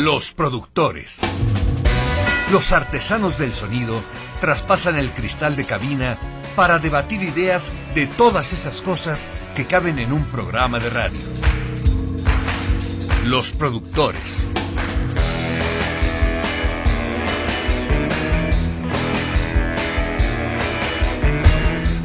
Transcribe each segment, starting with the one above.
Los productores. Los artesanos del sonido traspasan el cristal de cabina para debatir ideas de todas esas cosas que caben en un programa de radio. Los productores.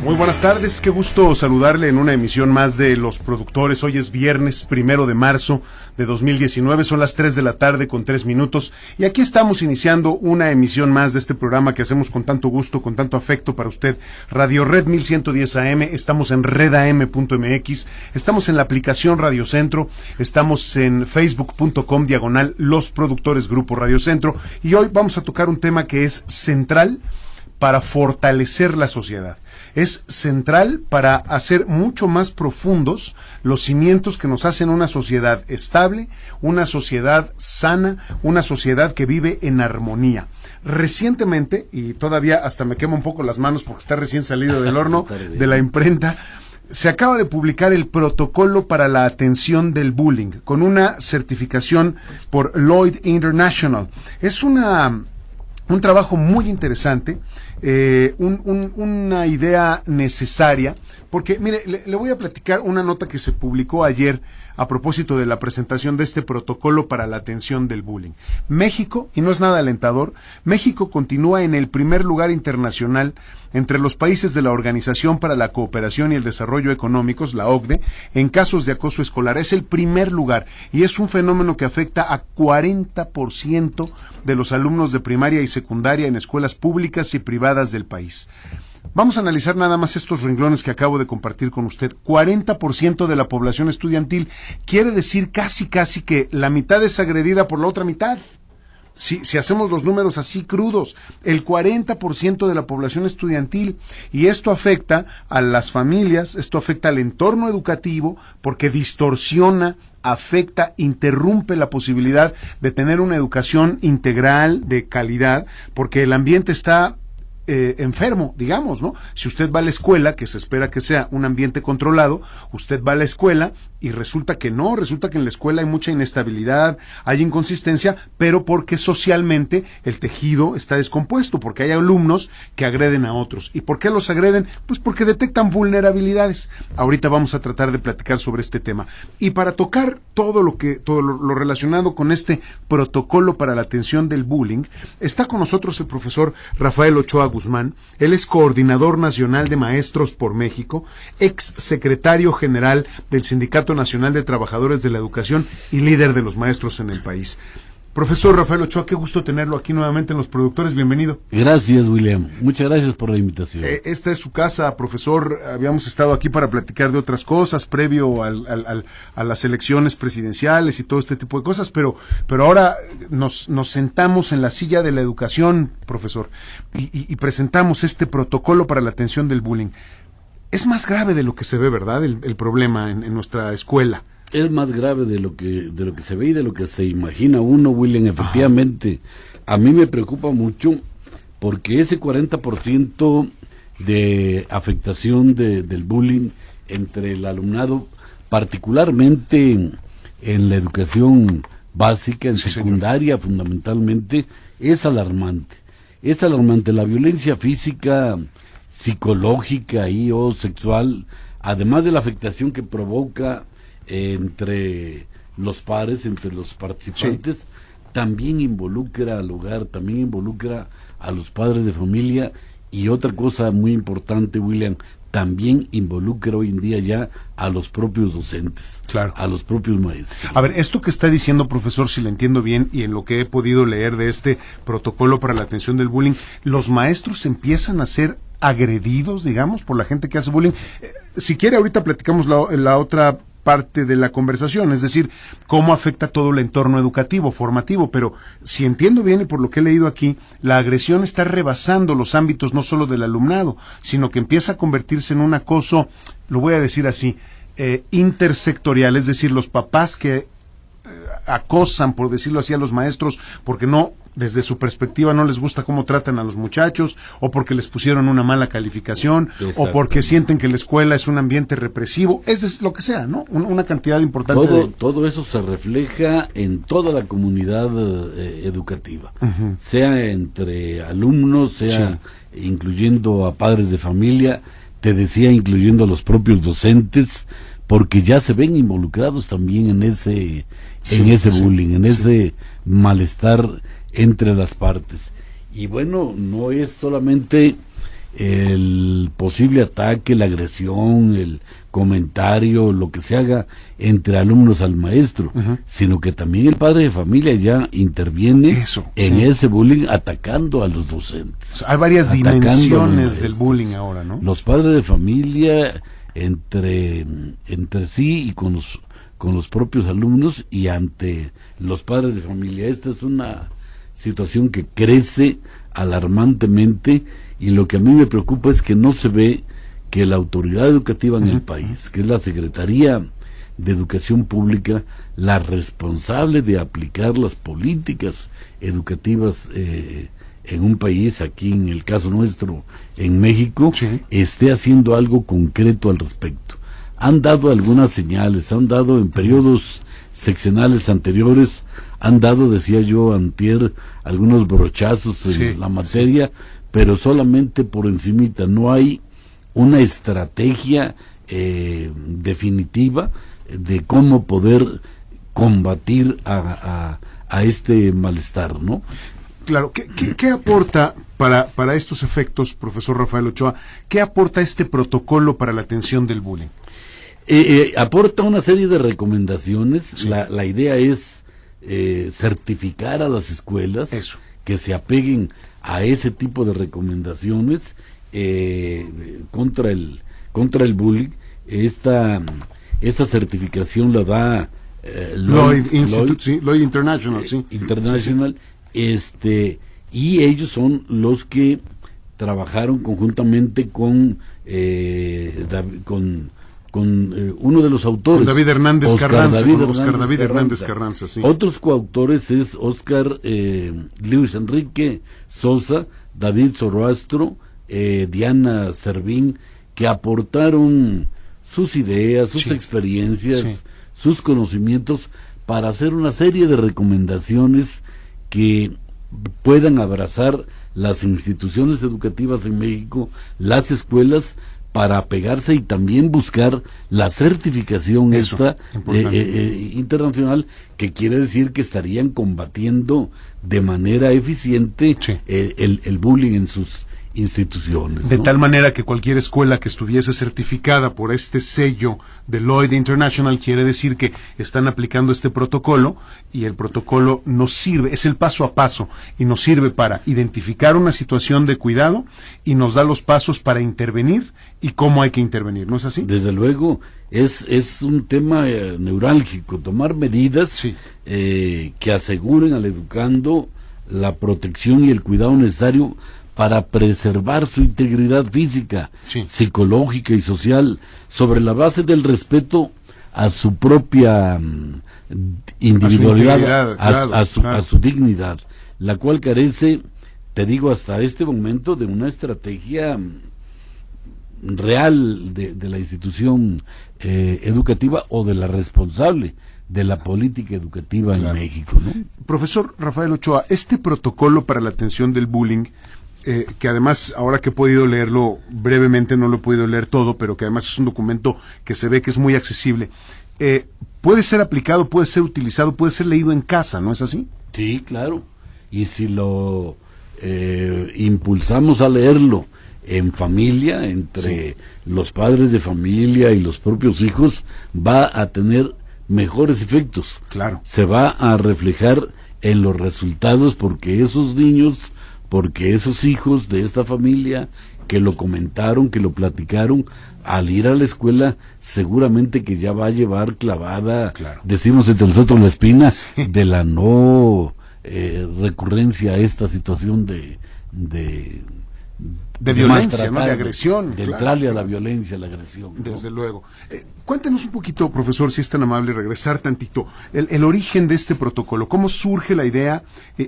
Muy buenas tardes, qué gusto saludarle en una emisión más de Los Productores. Hoy es viernes 1 de marzo de 2019, son las 3 de la tarde con 3 minutos y aquí estamos iniciando una emisión más de este programa que hacemos con tanto gusto, con tanto afecto para usted. Radio Red 1110 AM, estamos en redam.mx, estamos en la aplicación Radio Centro, estamos en facebook.com/Los Productores Grupo Radio Centro y hoy vamos a tocar un tema que es central para fortalecer la sociedad. Es central para hacer mucho más profundos los cimientos que nos hacen una sociedad estable, una sociedad sana, una sociedad que vive en armonía. Recientemente, y todavía hasta me quemo un poco las manos porque está recién salido del horno de la imprenta, se acaba de publicar el protocolo para la atención del bullying, con una certificación por Lloyd International. Es un trabajo muy interesante, una idea necesaria, porque mire, le voy a platicar una nota que se publicó ayer a propósito de la presentación de este protocolo para la atención del bullying. México, y no es nada alentador, México continúa en el primer lugar internacional entre los países de la Organización para la Cooperación y el Desarrollo Económicos, la OCDE, en casos de acoso escolar. Es el primer lugar y es un fenómeno que afecta a 40% de los alumnos de primaria y secundaria en escuelas públicas y privadas del país. Vamos a analizar nada más estos renglones que acabo de compartir con usted. 40% de la población estudiantil quiere decir casi que la mitad es agredida por la otra mitad. Si hacemos los números así crudos, el 40% de la población estudiantil, y esto afecta a las familias, esto afecta al entorno educativo, porque distorsiona, afecta, interrumpe la posibilidad de tener una educación integral de calidad, porque el ambiente está enfermo, digamos, ¿no? Si usted va a la escuela, que se espera que sea un ambiente controlado, usted va a la escuela y resulta que no, resulta que en la escuela hay mucha inestabilidad, hay inconsistencia, pero porque socialmente el tejido está descompuesto, porque hay alumnos que agreden a otros. ¿Y por qué los agreden? Pues porque detectan vulnerabilidades. Ahorita vamos a tratar de platicar sobre este tema. Y para tocar todo lo relacionado con este protocolo para la atención del bullying, está con nosotros el profesor Rafael Ochoa Guzmán. Él es coordinador nacional de maestros por México, ex secretario general del Sindicato Nacional de Trabajadores de la Educación y líder de los maestros en el país. Profesor Rafael Ochoa, qué gusto tenerlo aquí nuevamente en Los Productores, bienvenido. Gracias, William, muchas gracias por la invitación. Esta es su casa, profesor, habíamos estado aquí para platicar de otras cosas, previo a las elecciones presidenciales y todo este tipo de cosas, pero ahora nos sentamos en la silla de la educación, profesor, y presentamos este protocolo para la atención del bullying. Es más grave de lo que se ve, ¿verdad?, el problema en nuestra escuela. Es más grave de lo que se ve y de lo que se imagina uno, William. Efectivamente, a mí me preocupa mucho porque ese 40% de afectación del bullying entre el alumnado, particularmente en la educación básica, en secundaria fundamentalmente, es alarmante. Es alarmante. La violencia física, psicológica o sexual, además de la afectación que provoca entre los pares, entre los participantes, también involucra al hogar, también involucra a los padres de familia, y otra cosa muy importante, William, también involucra hoy en día ya a los propios docentes, claro, a los propios maestros. A ver, esto que está diciendo, profesor, si le entiendo bien y en lo que he podido leer de este protocolo para la atención del bullying, los maestros empiezan a ser agredidos, digamos, por la gente que hace bullying. Si quiere, ahorita platicamos la otra parte de la conversación, es decir, cómo afecta todo el entorno educativo, formativo, pero si entiendo bien y por lo que he leído aquí, la agresión está rebasando los ámbitos no solo del alumnado, sino que empieza a convertirse en un acoso, lo voy a decir así, intersectorial, es decir, los papás que acosan, por decirlo así, a los maestros porque no desde su perspectiva no les gusta cómo tratan a los muchachos, o porque les pusieron una mala calificación, o porque sienten que la escuela es un ambiente represivo, es lo que sea, ¿no? Una cantidad importante todo eso se refleja en toda la comunidad educativa, sea entre alumnos, sea incluyendo a padres de familia, te decía, incluyendo a los propios docentes, porque ya se ven involucrados también en ese bullying, en ese malestar entre las partes. Y bueno, no es solamente el posible ataque, la agresión, el comentario, lo que se haga entre alumnos al maestro, sino que también el padre de familia ya interviene en ese bullying, atacando a los docentes. Hay varias dimensiones del bullying ahora, ¿no? Los padres de familia entre sí y con los propios alumnos y ante los padres de familia. Esta es una situación que crece alarmantemente, y lo que a mí me preocupa es que no se ve que la autoridad educativa en el país, que es la Secretaría de Educación Pública, la responsable de aplicar las políticas educativas en un país, aquí en el caso nuestro, en México, esté haciendo algo concreto al respecto. Han dado algunas señales, han dado en periodos seccionales anteriores, han dado, decía yo antier, algunos brochazos en la materia, pero solamente por encimita. No hay una estrategia definitiva de cómo poder combatir a este malestar, ¿no? Claro, ¿qué aporta para estos efectos, profesor Rafael Ochoa, qué aporta este protocolo para la atención del bullying? Aporta una serie de recomendaciones. La idea es certificar a las escuelas que se apeguen a ese tipo de recomendaciones contra el bullying. Esta certificación la da Lloyd International, International, y ellos son los que trabajaron conjuntamente con uno de los autores, David Hernández Oscar David Hernández Carranza. Otros coautores es Oscar Luis Enrique Sosa, David Zoroastro, Diana Servín, que aportaron sus ideas, sus experiencias, sus conocimientos para hacer una serie de recomendaciones que puedan abrazar las instituciones educativas en México, las escuelas, para apegarse y también buscar la certificación internacional, que quiere decir que estarían combatiendo de manera eficiente el bullying en sus instituciones. De tal manera que cualquier escuela que estuviese certificada por este sello de Lloyd International quiere decir que están aplicando este protocolo, y el protocolo nos sirve, es el paso a paso, y nos sirve para identificar una situación de cuidado y nos da los pasos para intervenir y cómo hay que intervenir, ¿no es así? Desde luego, es un tema neurálgico, tomar medidas que aseguren al educando la protección y el cuidado necesario para preservar su integridad física, psicológica y social, sobre la base del respeto a su propia individualidad, a su dignidad, la cual carece, te digo, hasta este momento de una estrategia real de la institución educativa o de la responsable de la política educativa en México, ¿no? Profesor Rafael Ochoa, este protocolo para la atención del bullying, que además, ahora que he podido leerlo brevemente, no lo he podido leer todo, pero que además es un documento que se ve que es muy accesible, puede ser aplicado, puede ser utilizado, puede ser leído en casa, ¿no es así? Sí, claro. Y si lo impulsamos a leerlo en familia, entre los padres de familia y los propios hijos, va a tener mejores efectos. Claro. Se va a reflejar en los resultados, porque esos niños, porque esos hijos de esta familia que lo comentaron, que lo platicaron, al ir a la escuela seguramente que ya va a llevar clavada, decimos entre nosotros, la espina de la no recurrencia a esta situación de de violencia, ¿no? De agresión. De entrarle a la violencia, a la agresión, ¿no? Desde luego. Cuéntenos un poquito, profesor, si es tan amable, regresar tantito, el origen de este protocolo, cómo surge la idea,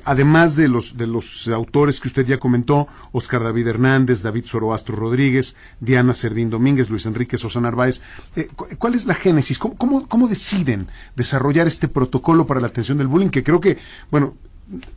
además de los autores que usted ya comentó, Oscar David Hernández, David Zoroastro Rodríguez, Diana Servín Domínguez, Luis Enrique Sosa Narváez, ¿cuál es la génesis? ¿Cómo deciden desarrollar este protocolo para la atención del bullying? Que creo que, bueno,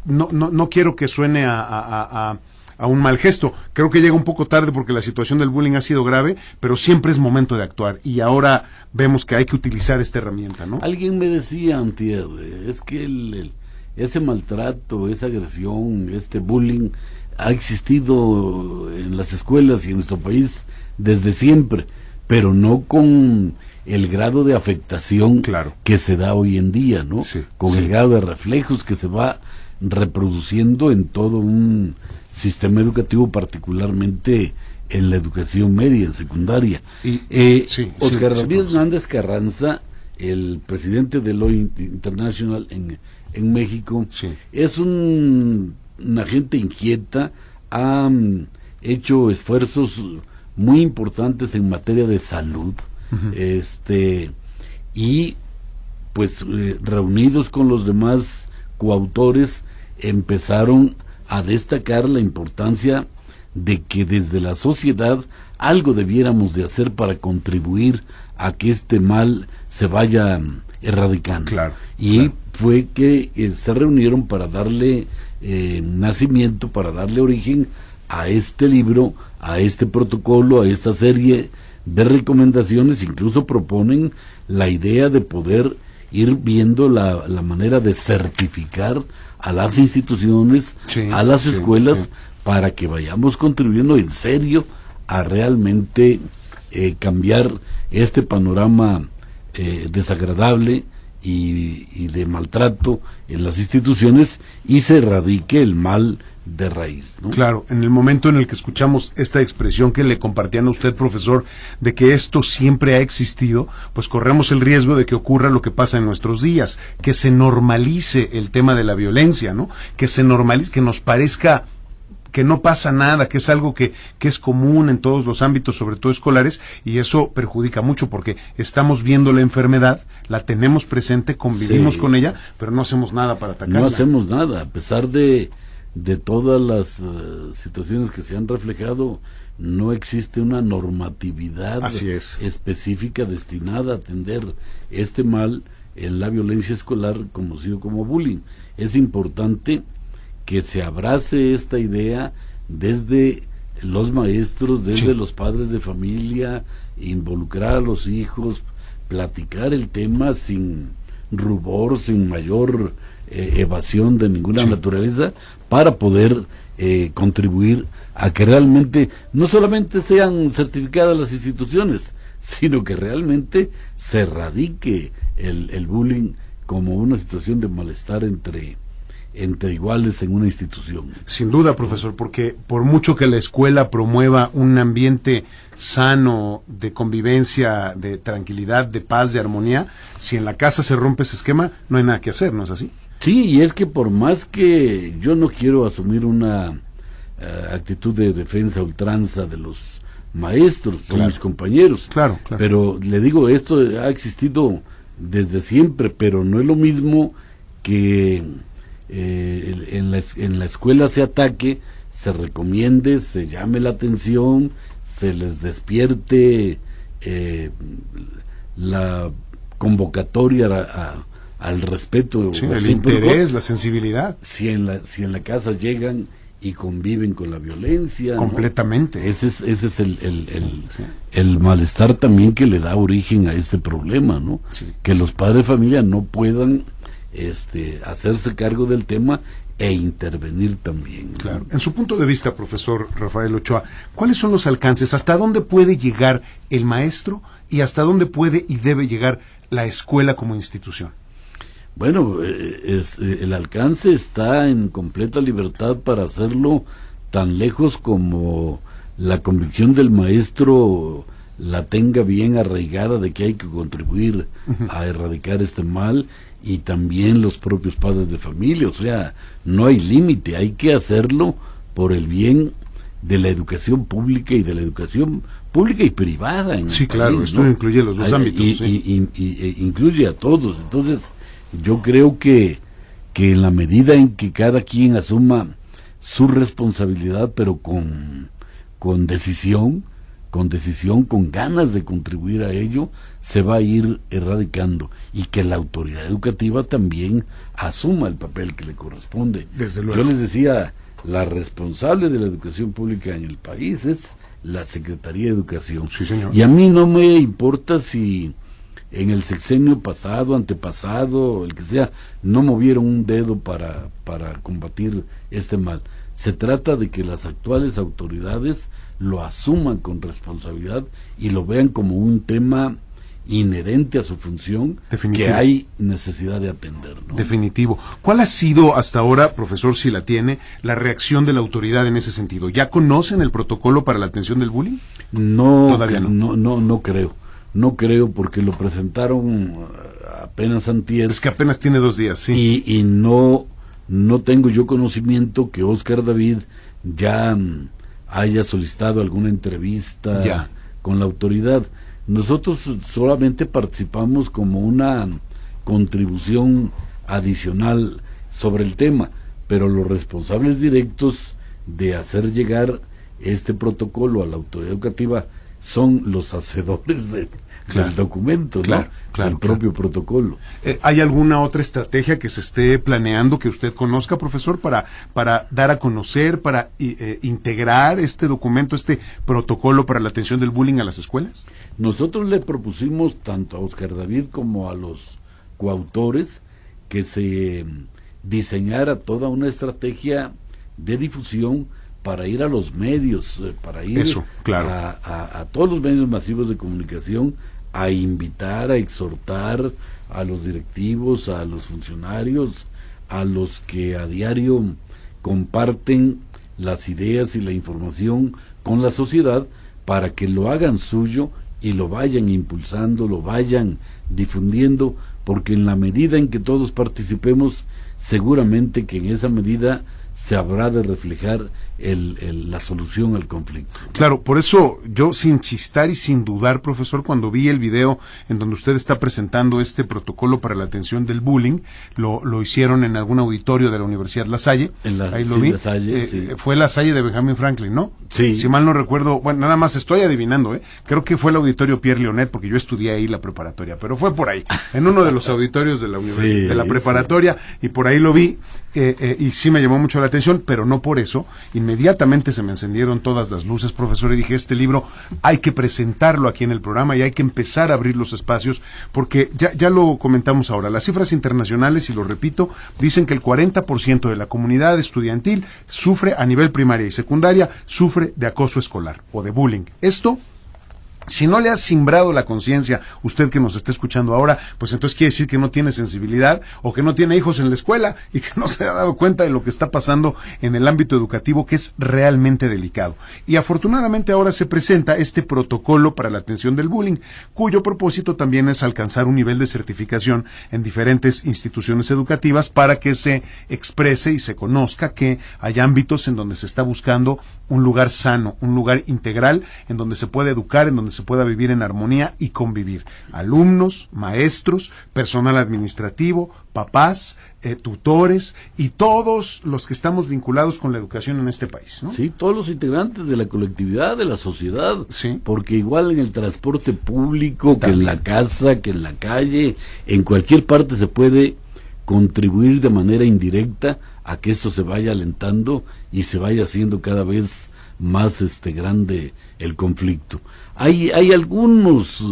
no quiero que suene a un mal gesto. Creo que llega un poco tarde porque la situación del bullying ha sido grave, pero siempre es momento de actuar y ahora vemos que hay que utilizar esta herramienta, ¿no? Alguien me decía antier, es que ese maltrato, esa agresión, este bullying ha existido en las escuelas y en nuestro país desde siempre, pero no con el grado de afectación que se da hoy en día, ¿no? Sí, con el grado de reflejos que se va reproduciendo en todo un sistema educativo, particularmente en la educación media, en secundaria. Oscar David Hernández Carranza, el presidente de Law International en México, es una gente inquieta, ha hecho esfuerzos muy importantes en materia de salud, y pues reunidos con los demás coautores empezaron a destacar la importancia de que desde la sociedad algo debiéramos de hacer para contribuir a que este mal se vaya erradicando. Fue que se reunieron para darle nacimiento, para darle origen a este libro, a este protocolo, a esta serie de recomendaciones. Incluso proponen la idea de poder ir viendo la manera de certificar a las instituciones, a las escuelas, para que vayamos contribuyendo en serio a realmente cambiar este panorama desagradable y de maltrato en las instituciones y se erradique el mal de raíz, ¿no? Claro, en el momento en el que escuchamos esta expresión que le compartían a usted, profesor, de que esto siempre ha existido, pues corremos el riesgo de que ocurra lo que pasa en nuestros días, que se normalice el tema de la violencia, ¿no? Que se normalice, que nos parezca que no pasa nada, que es algo que es común en todos los ámbitos, sobre todo escolares, y eso perjudica mucho porque estamos viendo la enfermedad, la tenemos presente, convivimos con ella, pero no hacemos nada para atacarla. No hacemos nada, a pesar de todas las situaciones que se han reflejado, no existe una normatividad específica destinada a atender este mal en la violencia escolar conocido como bullying. Es importante que se abrace esta idea desde los maestros, desde los padres de familia, involucrar a los hijos, platicar el tema sin rubor, sin mayor evasión de ninguna naturaleza, para poder contribuir a que realmente no solamente sean certificadas las instituciones, sino que realmente se erradique el bullying como una situación de malestar entre iguales en una institución. Sin duda, profesor, porque por mucho que la escuela promueva un ambiente sano de convivencia, de tranquilidad, de paz, de armonía, si en la casa se rompe ese esquema, no hay nada que hacer, ¿no es así? Sí, y es que por más que yo no quiero asumir una actitud de defensa ultranza de los maestros, son mis compañeros, pero le digo, esto ha existido desde siempre, pero no es lo mismo que en la escuela se ataque, se recomiende, se llame la atención, se les despierte la convocatoria al respeto, el interés, la sensibilidad. Si en la casa llegan y conviven con la violencia, completamente, ¿no? Ese es el malestar también que le da origen a este problema, ¿no? Que los padres de familia no puedan hacerse cargo del tema e intervenir también, ¿no? En su punto de vista, profesor Rafael Ochoa, ¿cuáles son los alcances? ¿Hasta dónde puede llegar el maestro y hasta dónde puede y debe llegar la escuela como institución? Bueno, el alcance está en completa libertad para hacerlo tan lejos como la convicción del maestro la tenga bien arraigada de que hay que contribuir a erradicar este mal, y también los propios padres de familia. O sea, no hay límite, hay que hacerlo por el bien de la educación pública y de la educación pública y privada en Sí, el claro, país, esto ¿no? incluye los dos ámbitos. Incluye a todos. Entonces, yo creo que en la medida en que cada quien asuma su responsabilidad, pero con decisión, con ganas de contribuir a ello, se va a ir erradicando, y que la autoridad educativa también asuma el papel que le corresponde. Desde luego. Yo les decía, la responsable de la educación pública en el país es la Secretaría de Educación. Sí, señor. Y a mí no me importa si en el sexenio pasado, antepasado, el que sea, no movieron un dedo para combatir este mal. Se trata de que las actuales autoridades lo asuman con responsabilidad y lo vean como un tema inherente a su función, Definitivo. que hay necesidad de atender, ¿no? Definitivo. ¿Cuál ha sido hasta ahora, profesor, si la tiene, la reacción de la autoridad en ese sentido? ¿Ya conocen el protocolo para la atención del bullying? No, Todavía no. No creo. No creo, porque lo presentaron apenas antier. Es que apenas tiene 2 días, sí. Y no tengo yo conocimiento que Óscar David ya haya solicitado alguna entrevista Ya. con la autoridad. Nosotros solamente participamos como una contribución adicional sobre el tema, pero los responsables directos de hacer llegar este protocolo a la autoridad educativa son los hacedores Claro. del documento, Claro, ¿no? claro, el propio protocolo. ¿Hay alguna otra estrategia que se esté planeando que usted conozca, profesor, para dar a conocer, para integrar este documento, este protocolo para la atención del bullying a las escuelas? Nosotros le propusimos tanto a Óscar David como a los coautores que se diseñara toda una estrategia de difusión para ir a los medios, para ir Eso, claro. a todos los medios masivos de comunicación, a invitar, a exhortar a los directivos, a los funcionarios, a los que a diario comparten las ideas y la información con la sociedad, para que lo hagan suyo y lo vayan impulsando, lo vayan difundiendo, porque en la medida en que todos participemos, seguramente que en esa medida se habrá de reflejar la solución al conflicto. Claro, por eso yo, sin chistar y sin dudar, profesor, cuando vi el video en donde usted está presentando este protocolo para la atención del bullying, lo hicieron en algún auditorio de la Universidad La Salle. Ahí lo vi. La Salle, sí. Fue La Salle de Benjamin Franklin, ¿no? Sí. Si mal no recuerdo, bueno, nada más estoy adivinando, creo que fue el auditorio Pierre Leonet, porque yo estudié ahí la preparatoria, pero fue por ahí, en uno de los auditorios de la universidad, de la preparatoria, y por ahí lo vi, y sí me llamó mucho la atención, pero no por eso. Inmediatamente se me encendieron todas las luces, profesor, y dije, este libro hay que presentarlo aquí en el programa y hay que empezar a abrir los espacios, porque ya lo comentamos ahora, las cifras internacionales, y lo repito, dicen que el 40% de la comunidad estudiantil sufre a nivel primaria y secundaria, sufre de acoso escolar o de bullying. Esto, si no le ha simbrado la conciencia, usted que nos está escuchando ahora, pues entonces quiere decir que no tiene sensibilidad, o que no tiene hijos en la escuela y que no se ha dado cuenta de lo que está pasando en el ámbito educativo, que es realmente delicado. Y afortunadamente ahora se presenta este protocolo para la atención del bullying, cuyo propósito también es alcanzar un nivel de certificación en diferentes instituciones educativas para que se exprese y se conozca que hay ámbitos en donde se está buscando un lugar sano, un lugar integral, en donde se puede educar, en donde se pueda vivir en armonía y convivir. Alumnos, maestros, personal administrativo, papás, tutores y todos los que estamos vinculados con la educación en este país, ¿no? Sí, todos los integrantes de la colectividad, de la sociedad, Sí. Porque igual en el transporte público, que en la casa, que en la calle, en cualquier parte se puede contribuir de manera indirecta a que esto se vaya alentando y se vaya haciendo cada vez más grande el conflicto. Hay algunos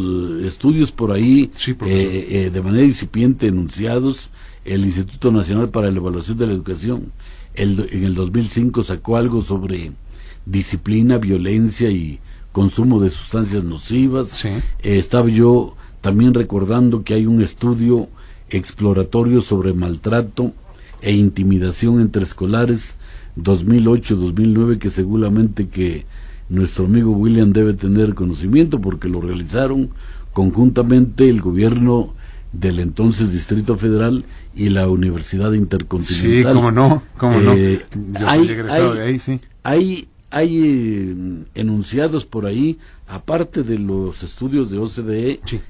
estudios por ahí, Sí, profesor. de manera incipiente enunciados. El Instituto Nacional para la Evaluación de la Educación en el 2005 sacó algo sobre disciplina, violencia y consumo de sustancias nocivas. Sí. Estaba yo también recordando que hay un estudio exploratorio sobre maltrato e intimidación entre escolares 2008-2009, que seguramente que nuestro amigo William debe tener conocimiento, porque lo realizaron conjuntamente el gobierno del entonces Distrito Federal y la Universidad Intercontinental. Sí, cómo no. Yo soy egresado de ahí, sí. Hay hay enunciados por ahí, aparte de los estudios de OCDE, sí,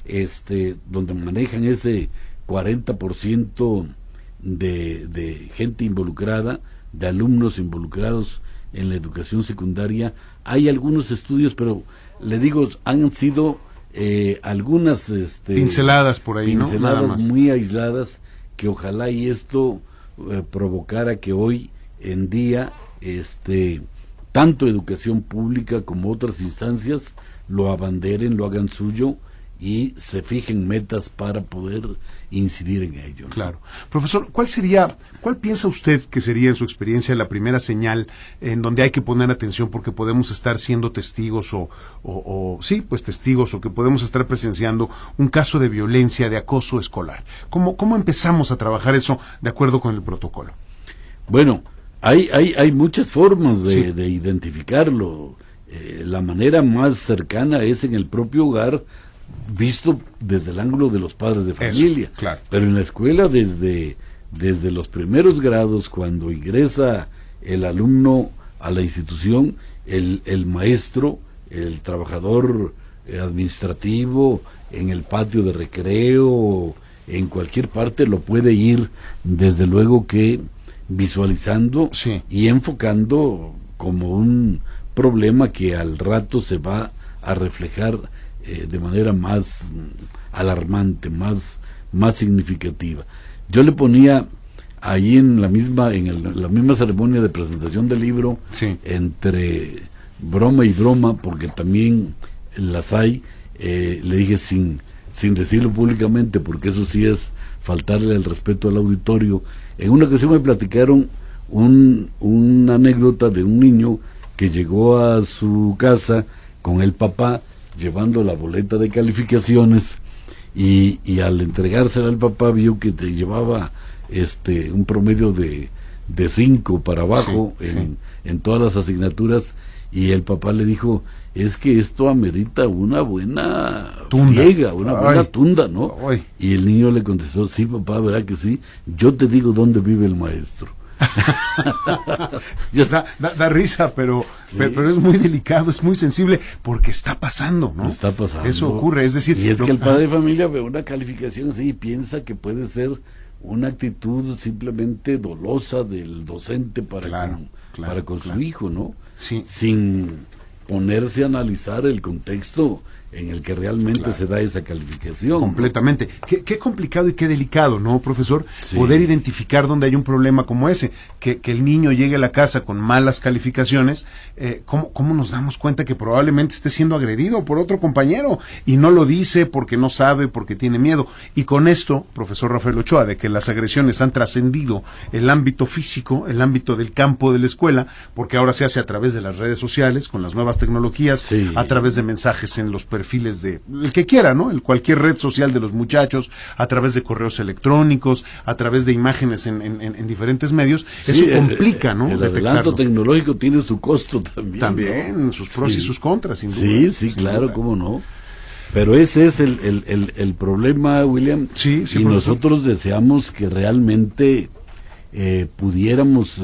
donde manejan ese 40% de gente involucrada, de alumnos involucrados en la educación secundaria. Hay algunos estudios, pero le digo, han sido algunas pinceladas por ahí, pinceladas, ¿no? Nada más. muy aisladas, que ojalá y esto provocara que hoy en día tanto educación pública como otras instancias lo abanderen, lo hagan suyo y se fijen metas para poder incidir en ello, ¿no? Claro. Profesor, ¿cuál piensa usted que sería en su experiencia la primera señal en donde hay que poner atención porque podemos estar siendo testigos testigos, o que podemos estar presenciando un caso de violencia, de acoso escolar? ¿Cómo empezamos a trabajar eso de acuerdo con el protocolo? Bueno, hay muchas formas Sí, de identificarlo. La manera más cercana es en el propio hogar, visto desde el ángulo de los padres de familia. Eso, claro. Pero en la escuela, desde los primeros grados, cuando ingresa el alumno a la institución, el maestro, el trabajador administrativo, en el patio de recreo, en cualquier parte, lo puede ir, desde luego, que visualizando, sí, y enfocando como un problema que al rato se va a reflejar de manera más alarmante, más significativa. Yo le ponía ahí en la misma ceremonia de presentación del libro, sí, entre broma y broma, porque también las hay, le dije sin decirlo públicamente, porque eso sí es faltarle el respeto al auditorio. En una ocasión me platicaron una anécdota de un niño que llegó a su casa con el papá llevando la boleta de calificaciones, y al entregársela al papá vio que te llevaba un promedio de 5 para abajo, sí, en todas las asignaturas, y el papá le dijo: es que esto amerita una buena tunda, friega, una buena tunda, ¿no? Ay. Y el niño le contestó: sí, papá, ¿verdad que sí? Yo te digo dónde vive el maestro. Da risa, pero es muy delicado, es muy sensible, porque está pasando, ¿no? Está pasando. Eso ocurre, es decir... Y es que el padre de familia ve una calificación así y piensa que puede ser una actitud simplemente dolosa del docente para con su hijo, ¿no? Sí. Sin ponerse a analizar el contexto en el que realmente se da esa calificación. Completamente. ¿No? Qué complicado y qué delicado, ¿no, profesor? Sí. Poder identificar dónde hay un problema como ese, que el niño llegue a la casa con malas calificaciones, ¿cómo nos damos cuenta que probablemente esté siendo agredido por otro compañero y no lo dice porque no sabe, porque tiene miedo? Y con esto, profesor Rafael Ochoa, de que las agresiones han trascendido el ámbito físico, el ámbito del campo de la escuela, porque ahora se hace a través de las redes sociales, con las nuevas tecnologías, sí, a través de mensajes en los perfiles de el que quiera, ¿no? Cualquier red social de los muchachos, a través de correos electrónicos, a través de imágenes en diferentes medios. Sí, eso complica, ¿no? El adelanto tecnológico tiene su costo también. También, ¿no? Sus pros y sus contras, sin duda. Sí, sin claro, duda. cómo no. Pero ese es el problema, William. Sí, y profesor. nosotros deseamos que realmente pudiéramos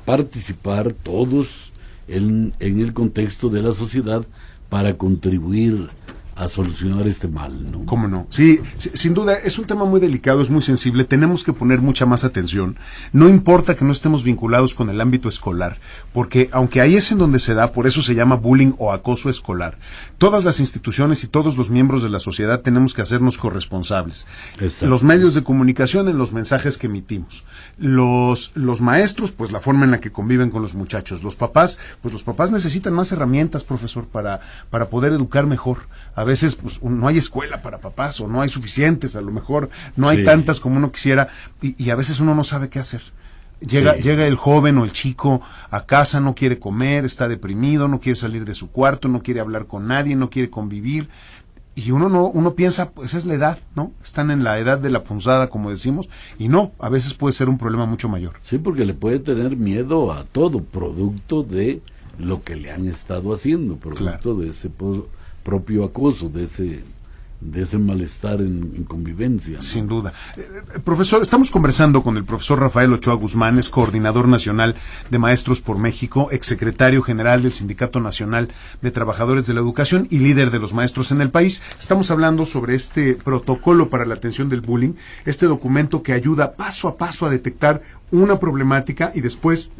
participar todos en el contexto de la sociedad para contribuir a solucionar este mal, ¿no? ¿Cómo no? Sí, sin duda, es un tema muy delicado, es muy sensible, tenemos que poner mucha más atención. No importa que no estemos vinculados con el ámbito escolar, porque aunque ahí es en donde se da, por eso se llama bullying o acoso escolar, todas las instituciones y todos los miembros de la sociedad tenemos que hacernos corresponsables. Exacto. Los medios de comunicación en los mensajes que emitimos. Los maestros, pues la forma en la que conviven con los muchachos. Los papás, pues los papás necesitan más herramientas, profesor, para poder educar mejor. A veces pues no hay escuela para papás o no hay suficientes, a lo mejor no hay tantas como uno quisiera y a veces uno no sabe qué hacer. Llega el joven o el chico a casa, no quiere comer, está deprimido, no quiere salir de su cuarto, no quiere hablar con nadie, no quiere convivir. Y uno piensa, pues es la edad, ¿no? Están en la edad de la punzada, como decimos, y no, a veces puede ser un problema mucho mayor. Sí, porque le puede tener miedo a todo, producto de lo que le han estado haciendo, producto de ese propio acoso, de ese malestar en convivencia, ¿no? Sin duda. Profesor, estamos conversando con el profesor Rafael Ochoa Guzmán, es coordinador nacional de Maestros por México, exsecretario general del Sindicato Nacional de Trabajadores de la Educación y líder de los maestros en el país. Estamos hablando sobre este protocolo para la atención del bullying, este documento que ayuda paso a paso a detectar una problemática y después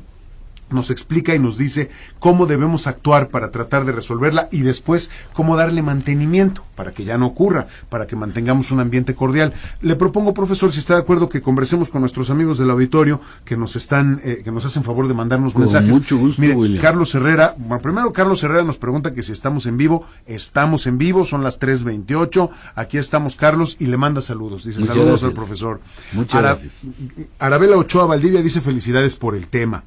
nos explica y nos dice cómo debemos actuar para tratar de resolverla y después cómo darle mantenimiento para que ya no ocurra, para que mantengamos un ambiente cordial. Le propongo, profesor, si está de acuerdo, que conversemos con nuestros amigos del auditorio que nos hacen favor de mandarnos mensajes. Con mucho gusto, Mire, William. Carlos Herrera, bueno, primero Carlos Herrera nos pregunta que si estamos en vivo. Estamos en vivo, son las 3:28. Aquí estamos, Carlos, y le manda saludos. Dice, muchas saludos gracias al profesor. Muchas gracias. Arabela Ochoa Valdivia dice, felicidades por el tema.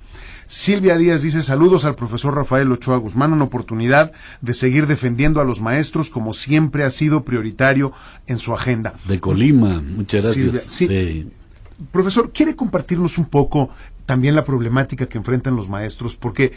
Silvia Díaz dice, saludos al profesor Rafael Ochoa Guzmán, una oportunidad de seguir defendiendo a los maestros como siempre ha sido prioritario en su agenda. De Colima, muchas gracias. Silvia, sí. Profesor, ¿quiere compartirnos un poco también la problemática que enfrentan los maestros? Porque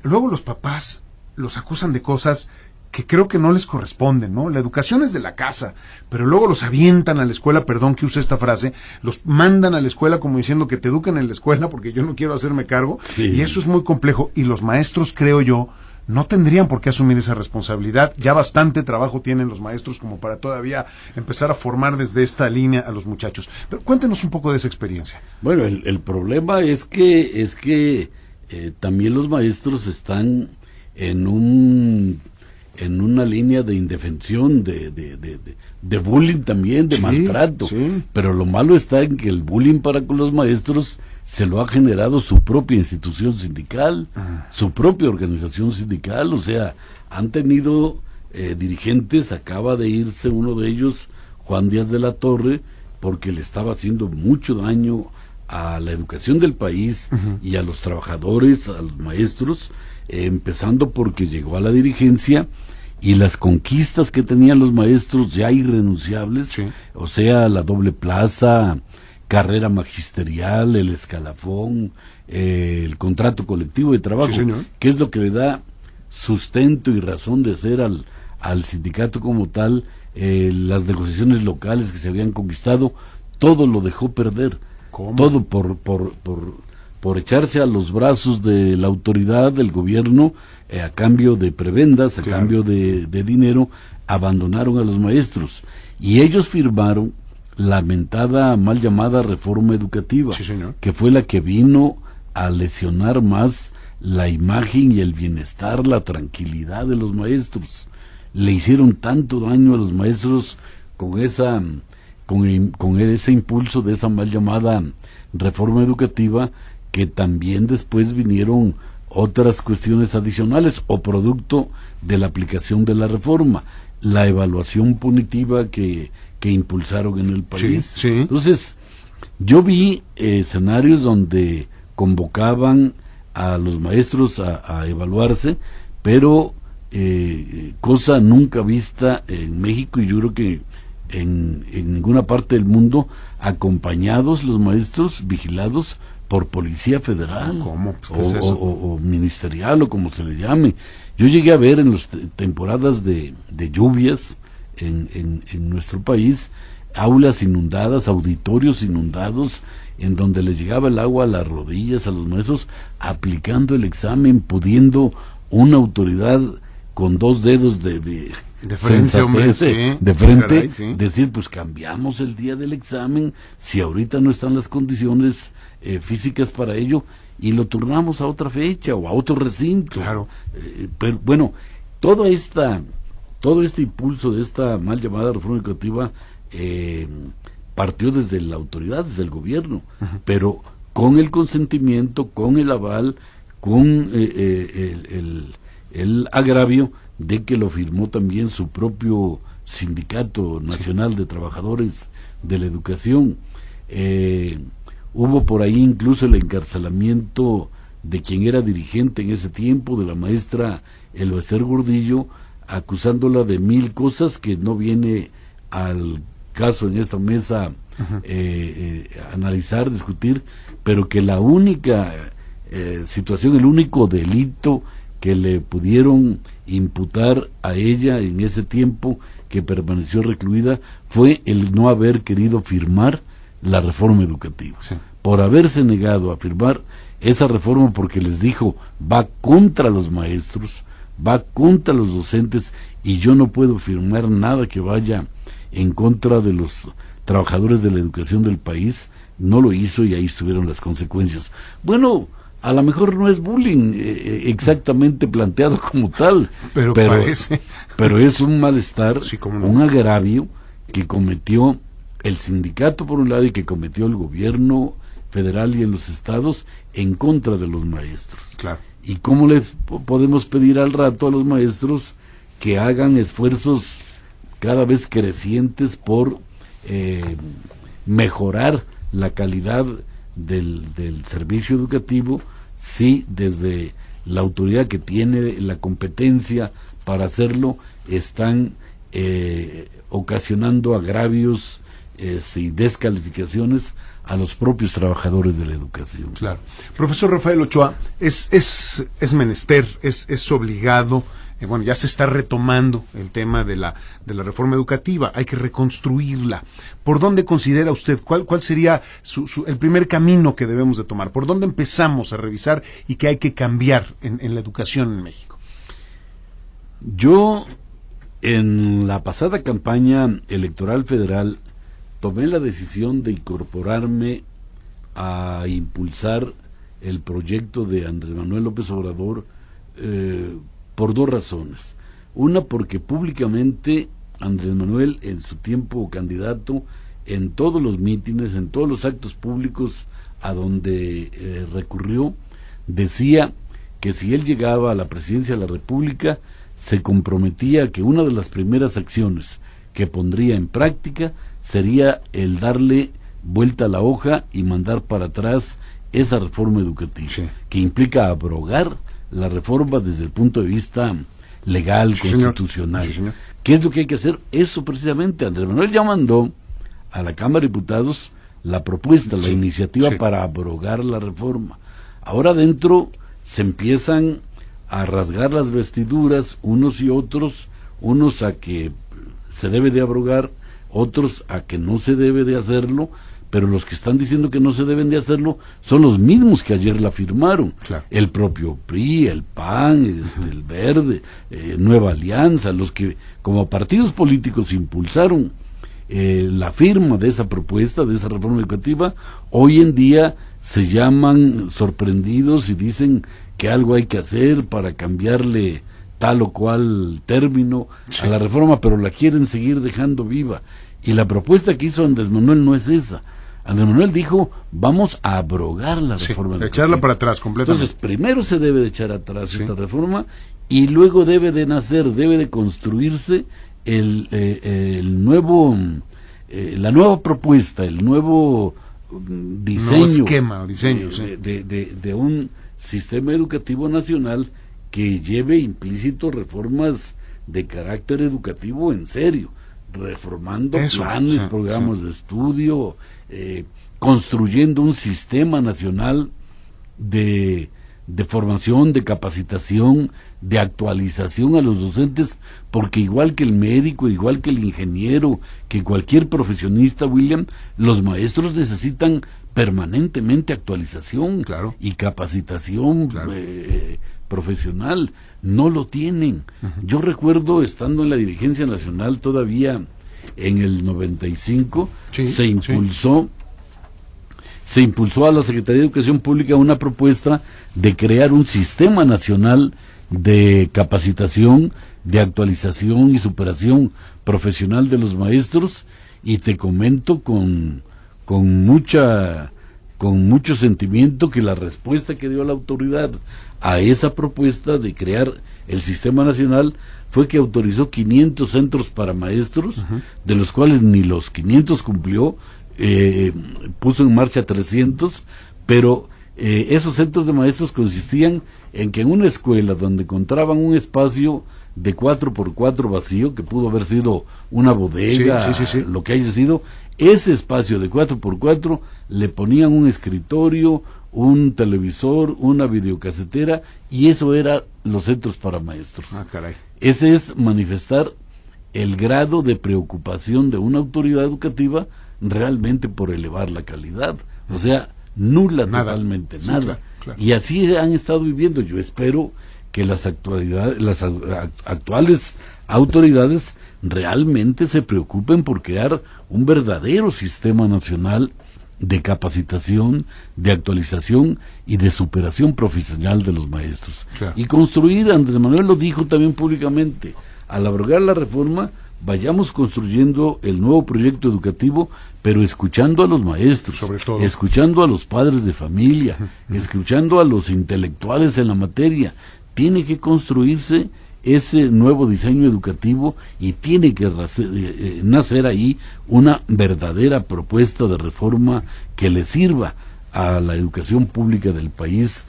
luego los papás los acusan de cosas que creo que no les corresponden, ¿no? La educación es de la casa, pero luego los avientan a la escuela, perdón que use esta frase, los mandan a la escuela como diciendo que te eduquen en la escuela porque yo no quiero hacerme cargo, sí. Y eso es muy complejo, y los maestros, creo yo, no tendrían por qué asumir esa responsabilidad. Ya bastante trabajo tienen los maestros como para todavía empezar a formar desde esta línea a los muchachos. Pero cuéntenos un poco de esa experiencia. Bueno, el problema es que también los maestros están en una línea de indefensión, de bullying también, de sí, maltrato. Sí. Pero lo malo está en que el bullying para con los maestros se lo ha generado su propia institución sindical, su propia organización sindical. O sea, han tenido dirigentes, acaba de irse uno de ellos, Juan Díaz de la Torre, porque le estaba haciendo mucho daño a la educación del país y a los trabajadores, a los maestros, empezando porque llegó a la dirigencia y las conquistas que tenían los maestros ya irrenunciables, sí. O sea, la doble plaza, carrera magisterial, el escalafón, el contrato colectivo de trabajo, sí, que es lo que le da sustento y razón de ser al sindicato como tal, las negociaciones locales que se habían conquistado, todo lo dejó perder. ¿Cómo? Todo por echarse a los brazos de la autoridad, del gobierno, a cambio de prebendas, a claro. cambio de dinero, abandonaron a los maestros. Y ellos firmaron la mentada, mal llamada reforma educativa, sí, señor. que fue la que vino a lesionar más la imagen y el bienestar, la tranquilidad de los maestros. Le hicieron tanto daño a los maestros con ese impulso de esa mal llamada reforma educativa, que también después vinieron otras cuestiones adicionales o producto de la aplicación de la reforma, la evaluación punitiva que impulsaron en el país. Sí, sí. Entonces, yo vi escenarios donde convocaban a los maestros a evaluarse, pero cosa nunca vista en México, y yo creo que en ninguna parte del mundo, acompañados los maestros, vigilados por policía federal. ¿Cómo? Pues, ¿qué es eso? O ministerial, o como se le llame. Yo llegué a ver en las temporadas de lluvias en nuestro país, aulas inundadas, auditorios inundados, en donde les llegaba el agua a las rodillas a los maestros, aplicando el examen, pudiendo una autoridad con dos dedos de frente, hombre, sí. De frente, Caray, sí. decir, pues cambiamos el día del examen, si ahorita no están las condiciones físicas para ello, y lo turnamos a otra fecha o a otro recinto. Claro. Pero bueno, todo este impulso de esta mal llamada reforma educativa partió desde la autoridad, desde el gobierno, pero con el consentimiento, con el aval, con el agravio de que lo firmó también su propio Sindicato Nacional de Trabajadores de la Educación. Hubo por ahí incluso el encarcelamiento de quien era dirigente en ese tiempo, de la maestra Elba Ester Gordillo, acusándola de 1000 cosas que no viene al caso en esta mesa analizar, discutir, pero que la única situación, el único delito que le pudieron imputar a ella en ese tiempo que permaneció recluida fue el no haber querido firmar la reforma educativa. Sí. Por haberse negado a firmar esa reforma, porque les dijo, va contra los maestros, va contra los docentes, y yo no puedo firmar nada que vaya en contra de los trabajadores de la educación del país. No lo hizo y ahí estuvieron las consecuencias. Bueno, a lo mejor no es bullying exactamente planteado como tal, pero es un malestar, sí, un agravio que cometió el sindicato por un lado y que cometió el gobierno federal y en los estados en contra de los maestros. Claro. ¿Y cómo les podemos pedir al rato a los maestros que hagan esfuerzos cada vez crecientes por mejorar la calidad del servicio educativo si desde la autoridad que tiene la competencia para hacerlo están ocasionando agravios y descalificaciones a los propios trabajadores de la educación? Claro. Profesor Rafael Ochoa, es menester, es obligado, bueno, ya se está retomando el tema de la reforma educativa, hay que reconstruirla. ¿Por dónde considera usted, cuál sería el primer camino que debemos de tomar? ¿Por dónde empezamos a revisar y qué hay que cambiar en la educación en México? Yo, en la pasada campaña electoral federal, tomé la decisión de incorporarme a impulsar el proyecto de Andrés Manuel López Obrador por dos razones. Una, porque públicamente Andrés Manuel, en su tiempo candidato, en todos los mítines, en todos los actos públicos a donde recurrió, decía que si él llegaba a la presidencia de la República, se comprometía a que una de las primeras acciones que pondría en práctica sería el darle vuelta a la hoja y mandar para atrás esa reforma educativa, sí, que implica abrogar la reforma desde el punto de vista legal, sí, constitucional. Sí, ¿qué es lo que hay que hacer? Eso precisamente. Andrés Manuel ya mandó a la Cámara de Diputados la propuesta, la iniciativa para abrogar la reforma. Ahora dentro se empiezan a rasgar las vestiduras unos y otros, unos a que se debe de abrogar, otros a que no se debe de hacerlo, pero los que están diciendo que no se deben de hacerlo son los mismos que ayer la firmaron. Claro. El propio PRI, el PAN, el Verde, Nueva Alianza, los que como partidos políticos impulsaron la firma de esa propuesta, de esa reforma educativa, hoy en día se llaman sorprendidos y dicen que algo hay que hacer para cambiarle tal o cual término a la reforma, pero la quieren seguir dejando viva. Y la propuesta que hizo Andrés Manuel no es esa. Andrés Manuel dijo, vamos a abrogar la reforma educativa. Echarla para atrás completamente. Entonces, primero se debe de echar atrás esta reforma y luego debe de nacer, debe de construirse el nuevo, la nueva propuesta, el nuevo diseño, esquema, de un sistema educativo nacional que lleve implícito reformas de carácter educativo en serio, reformando planes, programas de estudio, construyendo un sistema nacional de formación, de capacitación, de actualización a los docentes, porque igual que el médico, igual que el ingeniero, que cualquier profesionista, William, los maestros necesitan permanentemente actualización y capacitación profesional. No lo tienen. Yo recuerdo, estando en la dirigencia nacional todavía en el 95, se impulsó a la Secretaría de Educación Pública una propuesta de crear un sistema nacional de capacitación, de actualización y superación profesional de los maestros, y te comento con mucho sentimiento que la respuesta que dio la autoridad a esa propuesta de crear el sistema nacional fue que autorizó 500 centros para maestros, de los cuales ni los 500 cumplió, puso en marcha 300, pero esos centros de maestros consistían en que en una escuela donde encontraban un espacio de 4x4 vacío, que pudo haber sido una bodega, sí. Lo que haya sido, ese espacio de 4x4 le ponían un escritorio, un televisor, una videocasetera, y eso era los centros para maestros. Caray. Ese es manifestar el grado de preocupación de una autoridad educativa realmente por elevar la calidad. O sea, nula, totalmente, nada. Claro. Y así han estado viviendo. Yo espero que las actuales autoridades realmente se preocupen por crear un verdadero sistema nacional de capacitación, de actualización y de superación profesional de los maestros. Claro. Y construir, Andrés Manuel lo dijo también públicamente, al abrogar la reforma, vayamos construyendo el nuevo proyecto educativo, pero escuchando a los maestros, sobre todo, escuchando a los padres de familia, escuchando a los intelectuales en la materia. Tiene que construirse ese nuevo diseño educativo y tiene que nacer ahí una verdadera propuesta de reforma que le sirva a la educación pública del país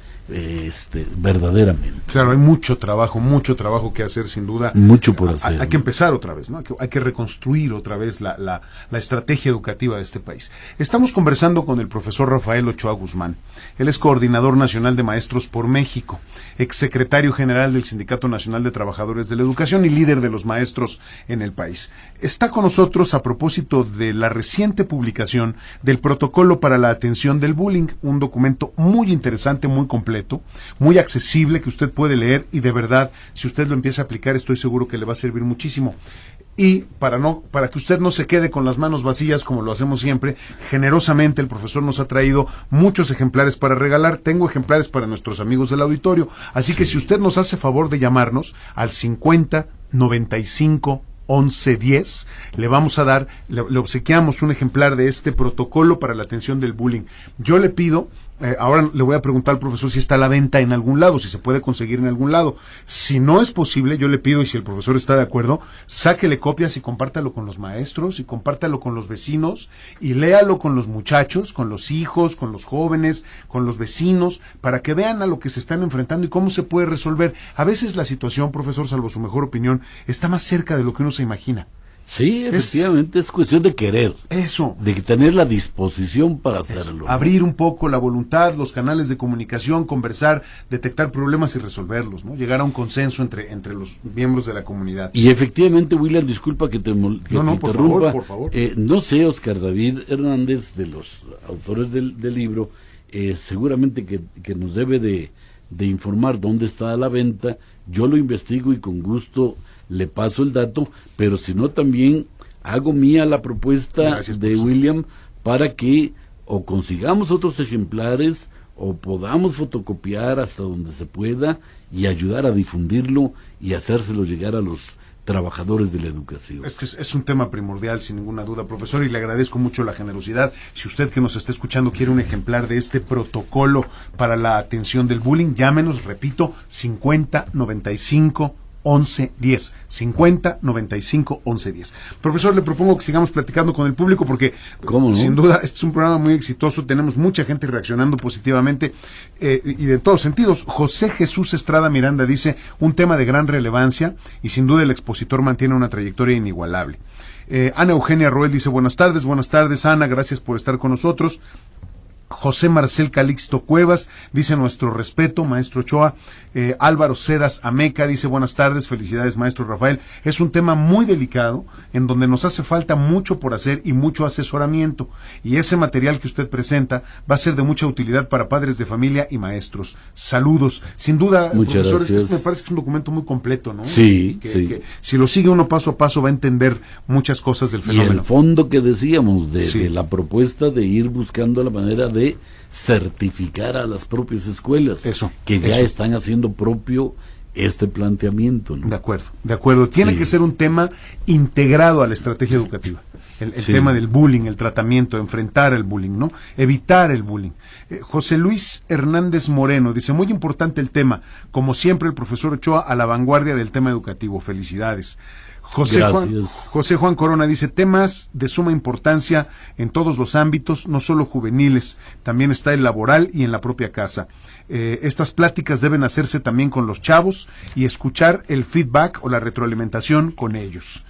verdaderamente. Claro, hay mucho trabajo que hacer, sin duda. Mucho por hacer. Hay que empezar otra vez, ¿no? Hay que reconstruir otra vez la estrategia educativa de este país. Estamos conversando con el profesor Rafael Ochoa Guzmán. Él es coordinador nacional de Maestros por México, exsecretario general del Sindicato Nacional de Trabajadores de la Educación y líder de los maestros en el país. Está con nosotros a propósito de la reciente publicación del Protocolo para la Atención del Bullying, un documento muy interesante, muy completo, muy accesible, que usted puede leer, y de verdad, si usted lo empieza a aplicar, estoy seguro que le va a servir muchísimo. Y para que usted no se quede con las manos vacías, como lo hacemos siempre, generosamente el profesor nos ha traído muchos ejemplares para regalar. Tengo ejemplares para nuestros amigos del auditorio, así que si usted nos hace favor de llamarnos al 50 95 1110, le vamos a dar, le obsequiamos un ejemplar de este protocolo para la atención del bullying. Yo le pido, ahora le voy a preguntar al profesor si está a la venta en algún lado, si se puede conseguir en algún lado. Si no es posible, yo le pido, y si el profesor está de acuerdo, sáquele copias y compártalo con los maestros, y compártalo con los vecinos, y léalo con los muchachos, con los hijos, con los jóvenes, con los vecinos, para que vean a lo que se están enfrentando y cómo se puede resolver. A veces la situación, profesor, salvo su mejor opinión, está más cerca de lo que uno se imagina. Sí, efectivamente, es cuestión de querer. Eso. De tener la disposición para hacerlo. Abrir un poco la voluntad, los canales de comunicación, conversar, detectar problemas y resolverlos, ¿no? Llegar a un consenso entre los miembros de la comunidad. Y efectivamente, William, disculpa que te interrumpa. Por favor. No sé, Oscar David Hernández, de los autores del libro, seguramente que nos debe de informar dónde está a la venta. Yo lo investigo y con gusto le paso el dato, pero si no también hago mía la propuesta. Gracias, de William, para que o consigamos otros ejemplares o podamos fotocopiar hasta donde se pueda y ayudar a difundirlo y hacérselo llegar a los trabajadores de la educación. Es que es un tema primordial, sin ninguna duda, profesor, y le agradezco mucho la generosidad. Si usted que nos está escuchando quiere un ejemplar de este protocolo para la atención del bullying, llámenos, repito, 50 95 1110, 50 95 1110. Profesor, le propongo que sigamos platicando con el público porque, ¿cómo no? Sin duda, este es un programa muy exitoso, tenemos mucha gente reaccionando positivamente y de todos sentidos. José Jesús Estrada Miranda dice, un tema de gran relevancia y sin duda el expositor mantiene una trayectoria inigualable. Ana Eugenia Roel dice, buenas tardes Ana, gracias por estar con nosotros. José Marcel Calixto Cuevas dice nuestro respeto, maestro Ochoa. Álvaro Cedas Ameca dice buenas tardes, felicidades maestro Rafael. Es un tema muy delicado en donde nos hace falta mucho por hacer y mucho asesoramiento, y ese material que usted presenta va a ser de mucha utilidad para padres de familia y maestros. Saludos. Sin duda, muchas profesor, gracias. me parece que es un documento muy completo, ¿no? Sí, que si lo sigue uno paso a paso va a entender muchas cosas del fenómeno. Y el fondo que decíamos de la propuesta de ir buscando la manera de certificar a las propias escuelas que ya están haciendo propio este planteamiento, ¿no? De acuerdo. Tiene que ser un tema integrado a la estrategia educativa. el Sí. tema del bullying, el tratamiento, enfrentar el bullying, ¿no? Evitar el bullying. José Luis Hernández Moreno dice, muy importante el tema, como siempre el profesor Ochoa a la vanguardia del tema educativo, felicidades. José Juan Corona dice, temas de suma importancia en todos los ámbitos, no solo juveniles, también está el laboral y en la propia casa. Estas pláticas deben hacerse también con los chavos y escuchar el feedback o la retroalimentación con ellos.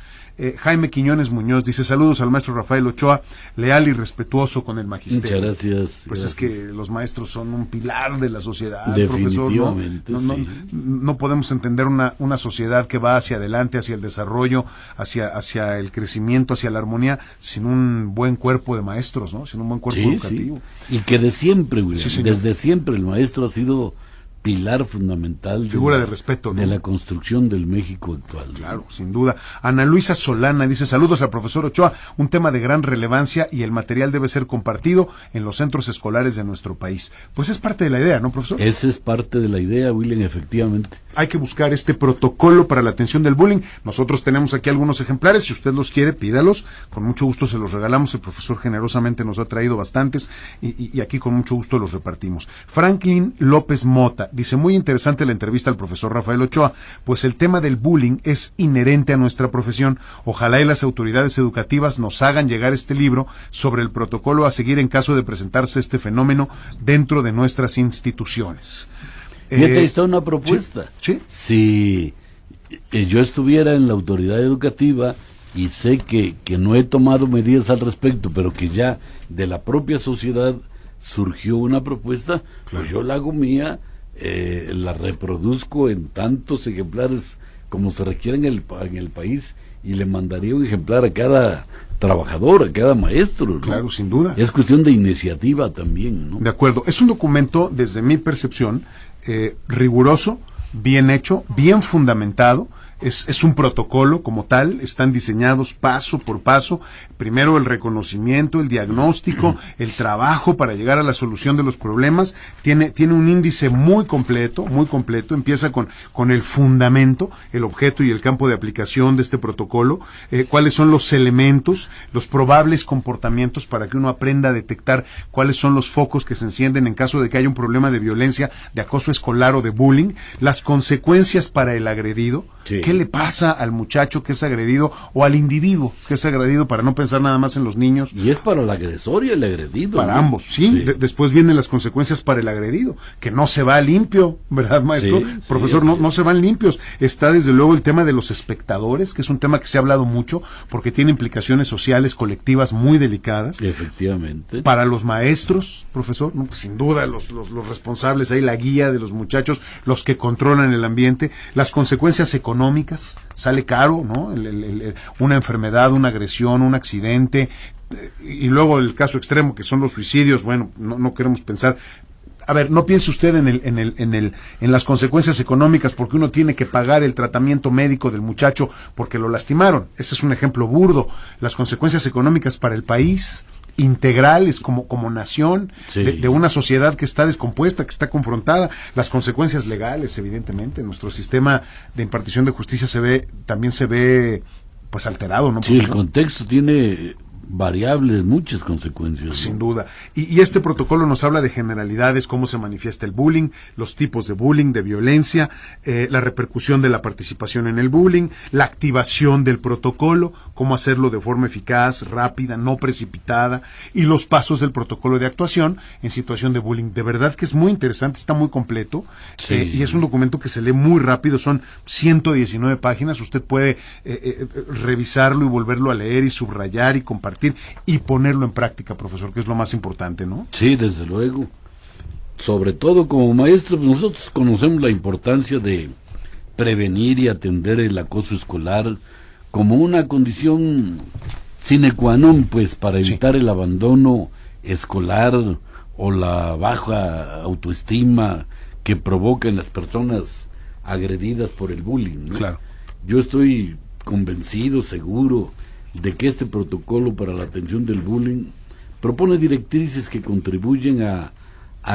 Jaime Quiñones Muñoz dice, saludos al maestro Rafael Ochoa, leal y respetuoso con el magisterio. Muchas gracias. Pues gracias. Es que los maestros son un pilar de la sociedad, Definitivamente, profesor. sí. No podemos entender una sociedad que va hacia adelante, hacia el desarrollo, hacia el crecimiento, hacia la armonía, sin un buen cuerpo de maestros, ¿no? Sin un buen cuerpo educativo. Sí. Y que de siempre, William, Sí, desde siempre el maestro ha sido pilar fundamental figura de respeto, ¿no? de la construcción del México actual. Claro, sin duda. Ana Luisa Solana dice, saludos al profesor Ochoa, un tema de gran relevancia y el material debe ser compartido en los centros escolares de nuestro país. Pues es parte de la idea, ¿no, profesor? Esa es parte de la idea, William, efectivamente. Hay que buscar este protocolo para la atención del bullying. Nosotros tenemos aquí algunos ejemplares, si usted los quiere, pídalos, con mucho gusto se los regalamos, el profesor generosamente nos ha traído bastantes y aquí con mucho gusto los repartimos. Franklin López Mota dice, muy interesante la entrevista al profesor Rafael Ochoa, pues el tema del bullying es inherente a nuestra profesión. Ojalá y las autoridades educativas nos hagan llegar este libro sobre el protocolo a seguir en caso de presentarse este fenómeno dentro de nuestras instituciones. Fíjate, ahí está una propuesta. Sí. Si yo estuviera en la autoridad educativa y sé que no he tomado medidas al respecto, pero que ya de la propia sociedad surgió una propuesta, pues yo la hago mía, la reproduzco en tantos ejemplares como se requiere en el país y le mandaría un ejemplar a cada trabajador, a cada maestro, ¿no? Claro, sin duda. Es cuestión de iniciativa también, ¿no? De acuerdo. Es un documento, desde mi percepción, riguroso, bien hecho, bien fundamentado. Es un protocolo como tal, están diseñados paso por paso, primero el reconocimiento, el diagnóstico, el trabajo para llegar a la solución de los problemas, tiene un índice muy completo, empieza con el fundamento, el objeto y el campo de aplicación de este protocolo, cuáles son los elementos, los probables comportamientos para que uno aprenda a detectar cuáles son los focos que se encienden en caso de que haya un problema de violencia, de acoso escolar o de bullying, las consecuencias para el agredido. Sí. ¿Qué le pasa al muchacho que es agredido o al individuo que es agredido, para no pensar nada más en los niños? Y es para el agresor y el agredido. Para ¿no? ambos, sí. Después vienen las consecuencias para el agredido, que no se va limpio, ¿verdad, maestro? Sí, Profesor, sí, no se van limpios. Está desde luego el tema de los espectadores, que es un tema que se ha hablado mucho, porque tiene implicaciones sociales, colectivas muy delicadas. Efectivamente. Para los maestros, profesor, no, pues sin duda los responsables, ahí la guía de los muchachos, los que controlan el ambiente, las consecuencias económicas, sale caro, ¿no? Una enfermedad, una agresión, un accidente, y luego el caso extremo que son los suicidios. Bueno, no queremos pensar. A ver, no piense usted en las consecuencias económicas, porque uno tiene que pagar el tratamiento médico del muchacho porque lo lastimaron. Ese es un ejemplo burdo. Las consecuencias económicas para el país, integrales como nación, sí, de una sociedad que está descompuesta, que está confrontada, las consecuencias legales, evidentemente. Nuestro sistema de impartición de justicia también se ve pues alterado, ¿no? Sí, el contexto tiene variables, muchas consecuencias, ¿no? Sin duda. Y este protocolo nos habla de generalidades, cómo se manifiesta el bullying, los tipos de bullying, de violencia, la repercusión de la participación en el bullying, la activación del protocolo, cómo hacerlo de forma eficaz, rápida, no precipitada, y los pasos del protocolo de actuación en situación de bullying. De verdad que es muy interesante, está muy completo, sí. Y es un documento que se lee muy rápido, son 119 páginas, usted puede revisarlo y volverlo a leer y subrayar y compartir y ponerlo en práctica, profesor, que es lo más importante, ¿no? Sí, desde luego. Sobre todo como maestros, nosotros conocemos la importancia de prevenir y atender el acoso escolar como una condición sine qua non, pues, para evitar el abandono escolar o la baja autoestima que provoca en las personas agredidas por el bullying, ¿no? Claro. Yo estoy convencido, seguro, de que este protocolo para la atención del bullying propone directrices que contribuyen a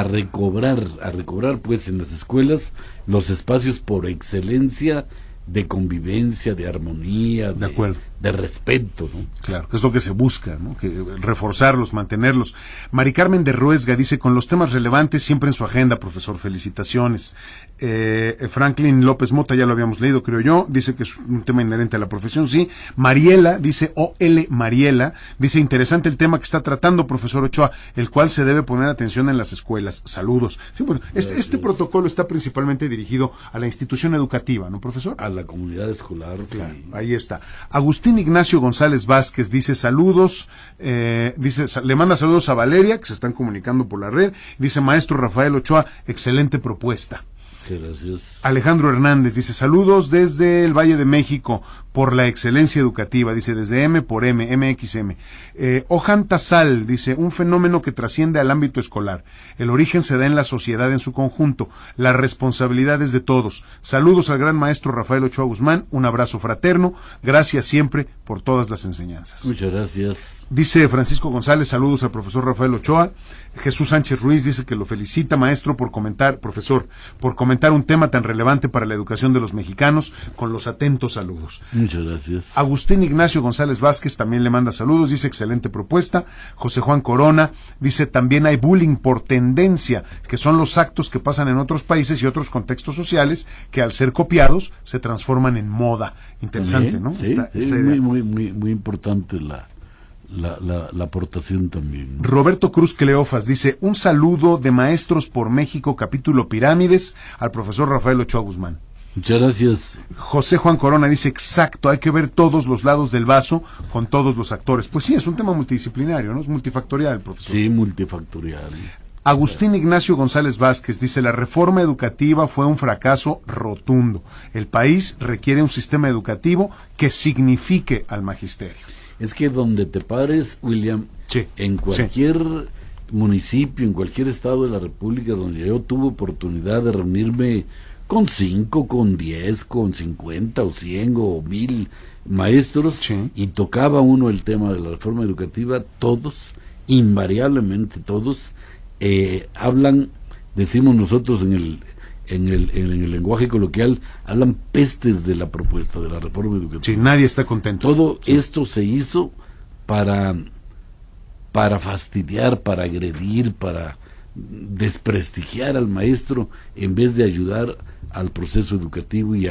recobrar pues en las escuelas los espacios por excelencia de convivencia, de armonía, De acuerdo. de respeto, ¿no? Claro, que es lo que se busca, ¿no? Que reforzarlos, mantenerlos. Mari Carmen de Ruesga dice, con los temas relevantes siempre en su agenda, profesor, felicitaciones. Franklin López Mota, ya lo habíamos leído, creo yo, dice que es un tema inherente a la profesión, sí. Mariela, dice O.L. Mariela, dice, interesante el tema que está tratando, profesor Ochoa, el cual se debe poner atención en las escuelas. Saludos. Sí, bueno, este protocolo está principalmente dirigido a la institución educativa, ¿no, profesor? A la comunidad escolar. Claro, sí. ahí está. Agustín Ignacio González Vázquez dice saludos, le manda saludos a Valeria, que se están comunicando por la red, dice maestro Rafael Ochoa, excelente propuesta. Gracias. Alejandro Hernández dice saludos desde el Valle de México por la excelencia educativa, dice desde M por M, MXM. Ojan Tazal dice un fenómeno que trasciende al ámbito escolar. El origen se da en la sociedad en su conjunto. La responsabilidad es de todos. Saludos al gran maestro Rafael Ochoa Guzmán, un abrazo fraterno. Gracias siempre por todas las enseñanzas. Muchas gracias. Dice Francisco González, saludos al profesor Rafael Ochoa. Jesús Sánchez Ruiz dice que lo felicita, maestro, profesor, por comentar un tema tan relevante para la educación de los mexicanos, con los atentos saludos. Muchas gracias. Agustín Ignacio González Vázquez también le manda saludos, dice excelente propuesta. José Juan Corona dice también hay bullying por tendencia, que son los actos que pasan en otros países y otros contextos sociales que al ser copiados se transforman en moda. Interesante, ¿no? Sí, Esta idea. muy importante la aportación también. Roberto Cruz Cleofas dice un saludo de Maestros por México, capítulo Pirámides, al profesor Rafael Ochoa Guzmán. Muchas gracias. José Juan Corona dice exacto, hay que ver todos los lados del vaso con todos los actores. Pues sí, es un tema multidisciplinario, ¿no? Es multifactorial, profesor. Sí, multifactorial. Agustín Ignacio González Vázquez dice la reforma educativa fue un fracaso rotundo. El país requiere un sistema educativo que signifique al magisterio. Es que donde te pares, William, Sí, en cualquier municipio, en cualquier estado de la República donde yo tuve oportunidad de reunirme con 5, con 10, con 50 o 100 o 1000 maestros, sí, y tocaba uno el tema de la reforma educativa, todos, invariablemente todos, hablan, decimos nosotros en el lenguaje coloquial, hablan pestes de la propuesta de la reforma educativa. Sí, nadie está contento. Todo esto se hizo para fastidiar, para agredir, para desprestigiar al maestro en vez de ayudar al proceso educativo y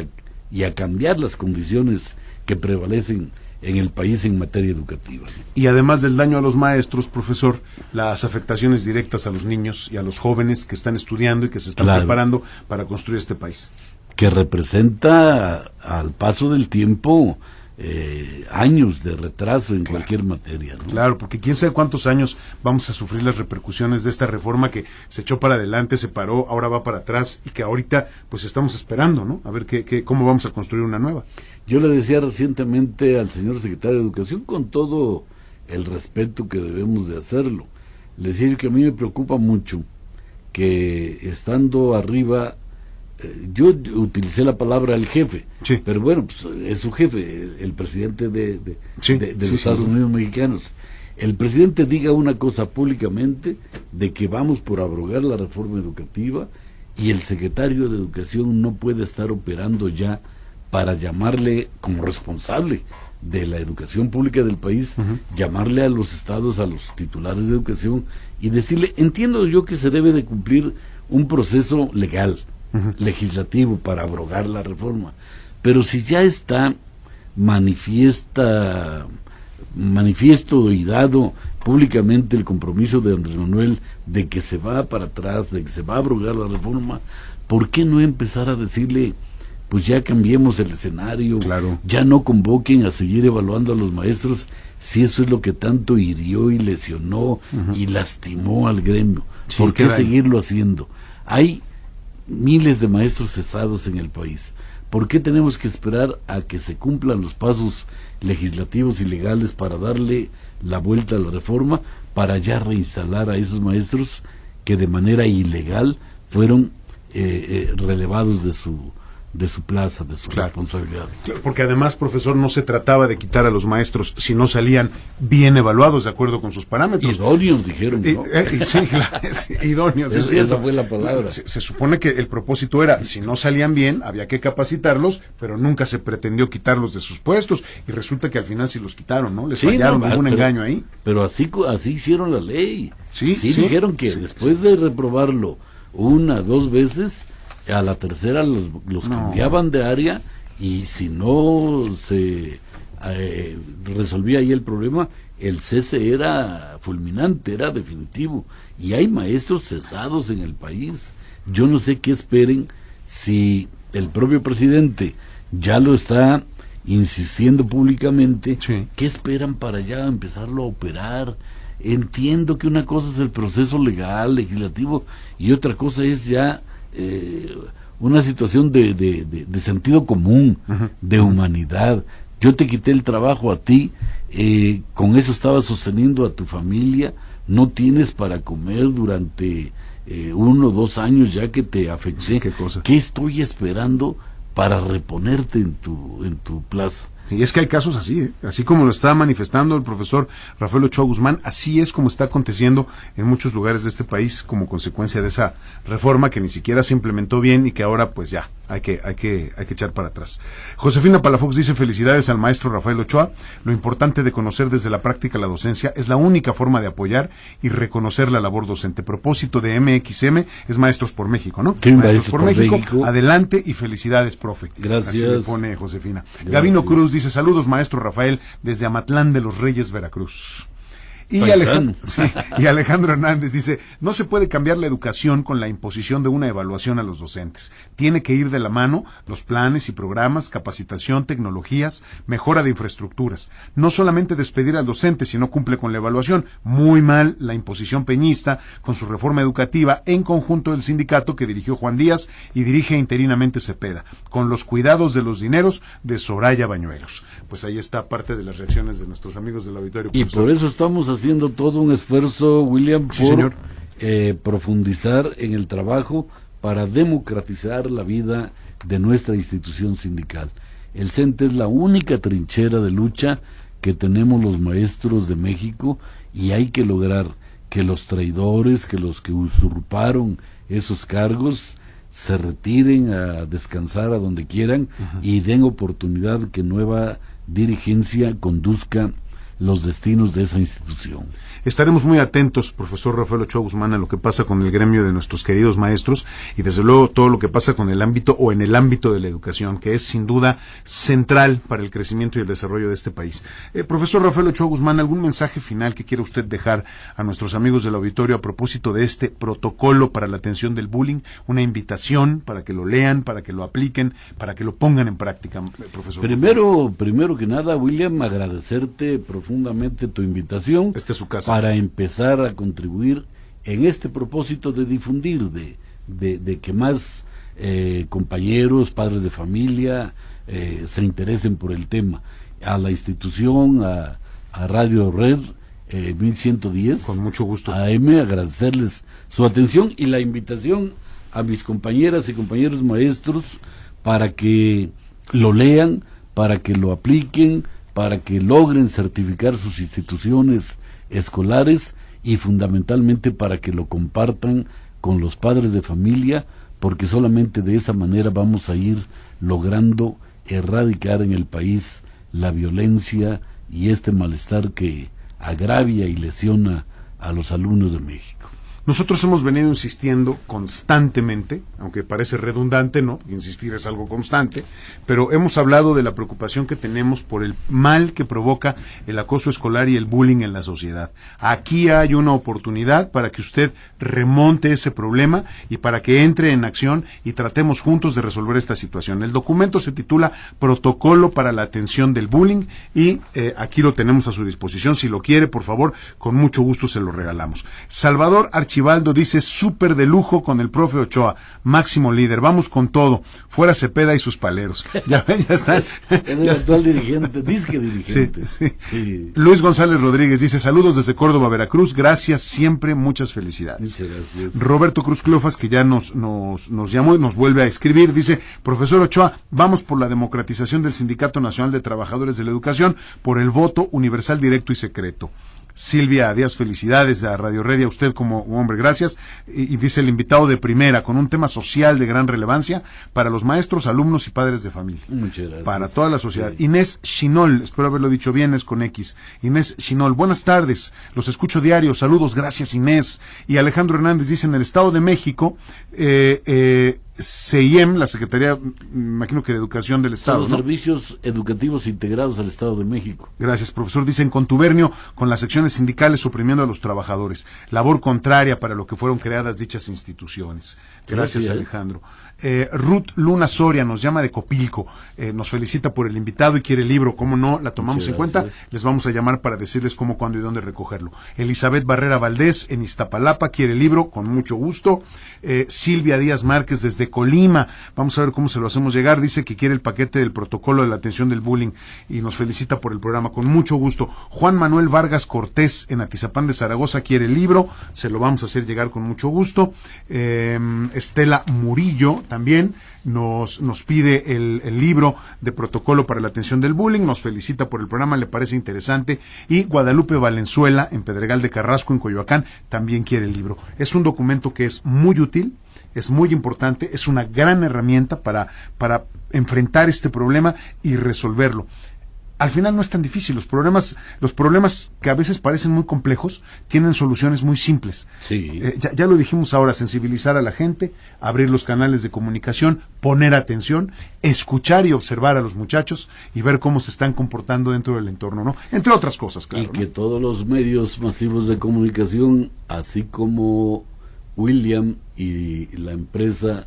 a cambiar las condiciones que prevalecen en el país en materia educativa. Y además del daño a los maestros, profesor, las afectaciones directas a los niños y a los jóvenes que están estudiando y que se están preparando para construir este país. Que representa al paso del tiempo años de retraso en cualquier materia, ¿no? Claro, porque quién sabe cuántos años vamos a sufrir las repercusiones de esta reforma que se echó para adelante, se paró, ahora va para atrás y que ahorita pues estamos esperando, ¿no? A ver cómo vamos a construir una nueva. Yo le decía recientemente al señor secretario de Educación, con todo el respeto que debemos de hacerlo, le decía que a mí me preocupa mucho que estando arriba, yo utilicé la palabra el jefe, sí, pero bueno, pues, es su jefe, el presidente de los Estados Unidos mexicanos. El presidente diga una cosa públicamente de que vamos por abrogar la reforma educativa y el secretario de Educación no puede estar operando ya para llamarle como responsable de la educación pública del país, llamarle a los estados, a los titulares de educación y decirle, entiendo yo que se debe de cumplir un proceso legal, legislativo para abrogar la reforma, pero si ya está manifiesto y dado públicamente el compromiso de Andrés Manuel de que se va para atrás, de que se va a abrogar la reforma, ¿por qué no empezar a decirle, pues ya cambiemos el escenario, claro, ya no convoquen a seguir evaluando a los maestros si eso es lo que tanto hirió y lesionó y lastimó al gremio? Sí, ¿por qué seguirlo haciendo? Hay miles de maestros cesados en el país. ¿Por qué tenemos que esperar a que se cumplan los pasos legislativos y legales para darle la vuelta a la reforma, para ya reinstalar a esos maestros que de manera ilegal fueron relevados de de su plaza, de su responsabilidad. Claro, porque además, profesor, no se trataba de quitar a los maestros si no salían bien evaluados de acuerdo con sus parámetros. Idóneos, dijeron, ¿no? Sí, claro, sí, idóneos. Esa fue la palabra. Se supone que el propósito era, si no salían bien, había que capacitarlos, pero nunca se pretendió quitarlos de sus puestos, y resulta que al final sí los quitaron, ¿no? Les fallaron, hubo un engaño ahí. Pero así hicieron la ley. Sí. Dijeron que después de reprobarlo 1, 2 veces, a la tercera los cambiaban de área, y si no se resolvía ahí el problema, el cese era fulminante, era definitivo. Y hay maestros cesados en el país. Yo no sé qué esperen si el propio presidente ya lo está insistiendo públicamente. Sí. ¿Qué esperan para ya empezarlo a operar? Entiendo que una cosa es el proceso legal, legislativo, y otra cosa es ya una situación de sentido común, de humanidad. Yo te quité el trabajo a ti, con eso estabas sosteniendo a tu familia, no tienes para comer durante 1 o 2 años ya que te afecté. ¿Qué cosa? ¿Qué estoy esperando para reponerte en tu plaza? Sí, es que hay casos así, así como lo está manifestando el profesor Rafael Ochoa Guzmán, así es como está aconteciendo en muchos lugares de este país como consecuencia de esa reforma que ni siquiera se implementó bien y que ahora pues ya hay que echar para atrás. Josefina Palafox dice: felicidades al maestro Rafael Ochoa, lo importante de conocer desde la práctica la docencia es la única forma de apoyar y reconocer la labor docente. Propósito de MXM es Maestros por México, ¿no? Sí, Maestros por México, adelante y felicidades, profe. Gracias. Así le pone Josefina. Gracias. Gabino Cruz dice: saludos, maestro Rafael, desde Amatlán de los Reyes, Veracruz. Y Alejandro Hernández dice: no se puede cambiar la educación con la imposición de una evaluación a los docentes. Tiene que ir de la mano los planes y programas, capacitación, tecnologías, mejora de infraestructuras. No solamente despedir al docente si no cumple con la evaluación. Muy mal la imposición peñista con su reforma educativa en conjunto del sindicato que dirigió Juan Díaz y dirige interinamente Cepeda, con los cuidados de los dineros de Soraya Bañuelos. Pues ahí está parte de las reacciones de nuestros amigos del auditorio. Y por eso estamos haciendo todo un esfuerzo, William, Sí, señor. Profundizar en el trabajo para democratizar la vida de nuestra institución sindical. El CENTE es la única trinchera de lucha que tenemos los maestros de México, y hay que lograr que los traidores, que los que usurparon esos cargos, se retiren a descansar a donde quieran y den oportunidad que nueva dirigencia conduzca los destinos de esa institución. Estaremos muy atentos, profesor Rafael Ochoa Guzmán, a lo que pasa con el gremio de nuestros queridos maestros y desde luego todo lo que pasa con el ámbito o en el ámbito de la educación, que es sin duda central para el crecimiento y el desarrollo de este país. Profesor Rafael Ochoa Guzmán, ¿algún mensaje final que quiera usted dejar a nuestros amigos del auditorio a propósito de este protocolo para la atención del bullying? Una invitación para que lo lean, para que lo apliquen, para que lo pongan en práctica, profesor. Primero que nada, William, agradecerte profundamente tu invitación. Esta es su casa. Para empezar a contribuir en este propósito de difundir, de que más compañeros, padres de familia, se interesen por el tema. A la institución, a Radio Red 1110, con mucho gusto, AM, agradecerles su atención y la invitación a mis compañeras y compañeros maestros para que lo lean, para que lo apliquen, para que logren certificar sus instituciones escolares y fundamentalmente para que lo compartan con los padres de familia, porque solamente de esa manera vamos a ir logrando erradicar en el país la violencia y este malestar que agravia y lesiona a los alumnos de México. Nosotros hemos venido insistiendo constantemente, aunque parece redundante, ¿no? Insistir es algo constante, pero hemos hablado de la preocupación que tenemos por el mal que provoca el acoso escolar y el bullying en la sociedad. Aquí hay una oportunidad para que usted remonte ese problema y para que entre en acción y tratemos juntos de resolver esta situación. El documento se titula Protocolo para la atención del bullying y aquí lo tenemos a su disposición. Si lo quiere, por favor, con mucho gusto se lo regalamos. Salvador Archibaldo Archibaldo dice, súper de lujo con el profe Ochoa, máximo líder, vamos con todo, fuera Cepeda y sus paleros. Ya ven, ya está. Es el actual dirigente, disque dirigente. Sí. Luis González Rodríguez dice, saludos desde Córdoba, Veracruz, gracias, siempre, muchas felicidades. Muchas gracias. Roberto Cruz Clofas, que ya nos llamó y nos vuelve a escribir, dice, profesor Ochoa, vamos por la democratización del Sindicato Nacional de Trabajadores de la Educación, por el voto universal, directo y secreto. Silvia Díaz, felicidades a Radio Red y a usted como hombre, gracias. Y dice el invitado de primera, con un tema social de gran relevancia para los maestros, alumnos y padres de familia. Muchas gracias. Para toda la sociedad. Sí. Inés Chinol, espero haberlo dicho bien, es con X. Inés Chinol, buenas tardes, los escucho diario, saludos, gracias Inés. Y Alejandro Hernández dice, en el Estado de México, CIEM, la Secretaría, imagino que de Educación del Estado, Son los ¿no? servicios educativos integrados al Estado de México. Gracias, profesor. Dicen contubernio con las secciones sindicales oprimiendo a los trabajadores. Labor contraria para lo que fueron creadas dichas instituciones. Gracias, Alejandro. Ruth Luna Soria nos llama de Copilco. Nos felicita por el invitado y quiere el libro. ¿Cómo no? La tomamos en cuenta. Les vamos a llamar para decirles cómo, cuándo y dónde recogerlo. Elizabeth Barrera Valdés en Iztapalapa quiere el libro, con mucho gusto. Silvia Díaz Márquez desde Colima. Vamos a ver cómo se lo hacemos llegar. Dice que quiere el paquete del protocolo de la atención del bullying y nos felicita por el programa, con mucho gusto. Juan Manuel Vargas Cortés en Atizapán de Zaragoza quiere el libro, se lo vamos a hacer llegar con mucho gusto. Estela Murillo también nos pide el libro de protocolo para la atención del bullying, nos felicita por el programa, le parece interesante. Y Guadalupe Valenzuela en Pedregal de Carrasco, en Coyoacán, también quiere el libro. Es un documento que es muy útil, es muy importante, es una gran herramienta para enfrentar este problema y resolverlo. Al final no es tan difícil, los problemas que a veces parecen muy complejos tienen soluciones muy simples. Sí. Ya lo dijimos ahora, sensibilizar a la gente, abrir los canales de comunicación, poner atención, escuchar y observar a los muchachos y ver cómo se están comportando dentro del entorno, ¿no? Entre otras cosas, claro. Y que ¿no? todos los medios masivos de comunicación, así como William y la empresa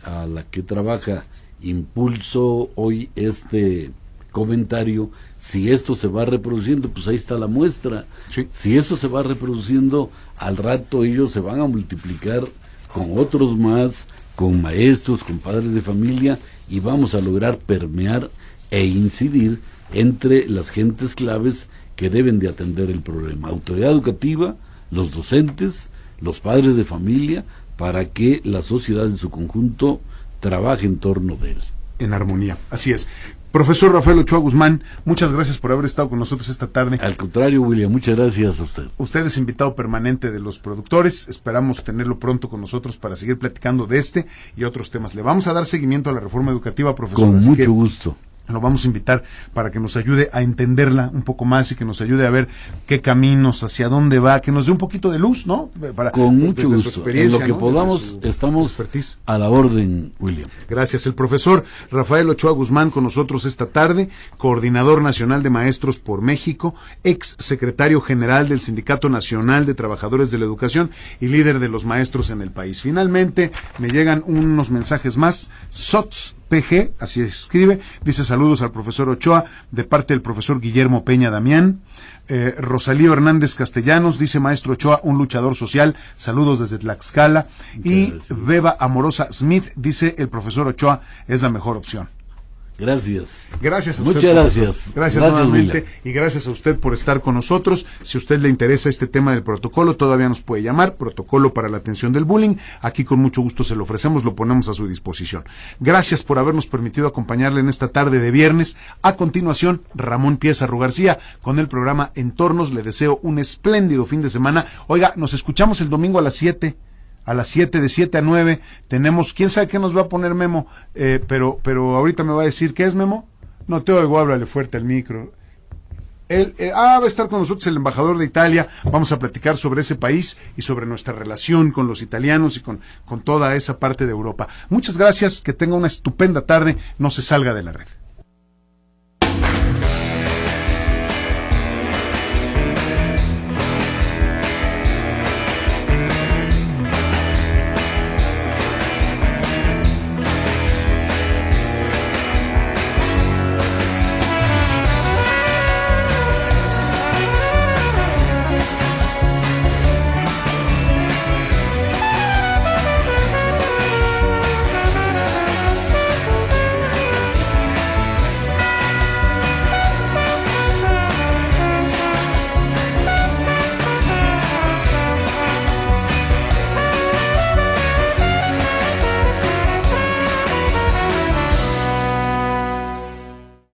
a la que trabaja, impulsó hoy este comentario, si esto se va reproduciendo, pues ahí está la muestra. Sí. Si esto se va reproduciendo, al rato ellos se van a multiplicar con otros más, con maestros, con padres de familia, y vamos a lograr permear e incidir entre las gentes claves que deben de atender el problema. Autoridad educativa, los docentes, los padres de familia, para que la sociedad en su conjunto trabaje en torno de él. En armonía, así es. Profesor Rafael Ochoa Guzmán, muchas gracias por haber estado con nosotros esta tarde. Al contrario, William, muchas gracias a usted. Usted es invitado permanente de los productores, esperamos tenerlo pronto con nosotros para seguir platicando de este y otros temas. Le vamos a dar seguimiento a la reforma educativa, profesor. Con mucho gusto. Lo vamos a invitar para que nos ayude a entenderla un poco más y que nos ayude a ver qué caminos, hacia dónde va, que nos dé un poquito de luz, ¿no? Con mucho gusto. En lo que ¿no? podamos, estamos expertise. A la orden, William. Gracias. El profesor Rafael Ochoa Guzmán con nosotros esta tarde, coordinador nacional de maestros por México, ex secretario general del Sindicato Nacional de Trabajadores de la Educación y líder de los maestros en el país. Finalmente, me llegan unos mensajes más. SOTS PG, así escribe, dice saludos al profesor Ochoa de parte del profesor Guillermo Peña Damián. Rosalío Hernández Castellanos dice maestro Ochoa, un luchador social, saludos desde Tlaxcala. Y Beba Amorosa Smith dice el profesor Ochoa es la mejor opción. Gracias. Gracias a usted. Muchas gracias. Gracias nuevamente y gracias a usted por estar con nosotros. Si a usted le interesa este tema del protocolo, todavía nos puede llamar, protocolo para la atención del bullying. Aquí con mucho gusto se lo ofrecemos, lo ponemos a su disposición. Gracias por habernos permitido acompañarle en esta tarde de viernes. A continuación, Ramón Piezarro García con el programa Entornos. Le deseo un espléndido fin de semana. Oiga, nos escuchamos el domingo a las 7. A las 7, de 7 a 9, tenemos, quién sabe qué nos va a poner Memo, pero ahorita me va a decir, ¿qué es Memo? No te oigo, háblale fuerte al micro. Va a estar con nosotros el embajador de Italia, vamos a platicar sobre ese país y sobre nuestra relación con los italianos y con toda esa parte de Europa. Muchas gracias, que tenga una estupenda tarde, no se salga de la red.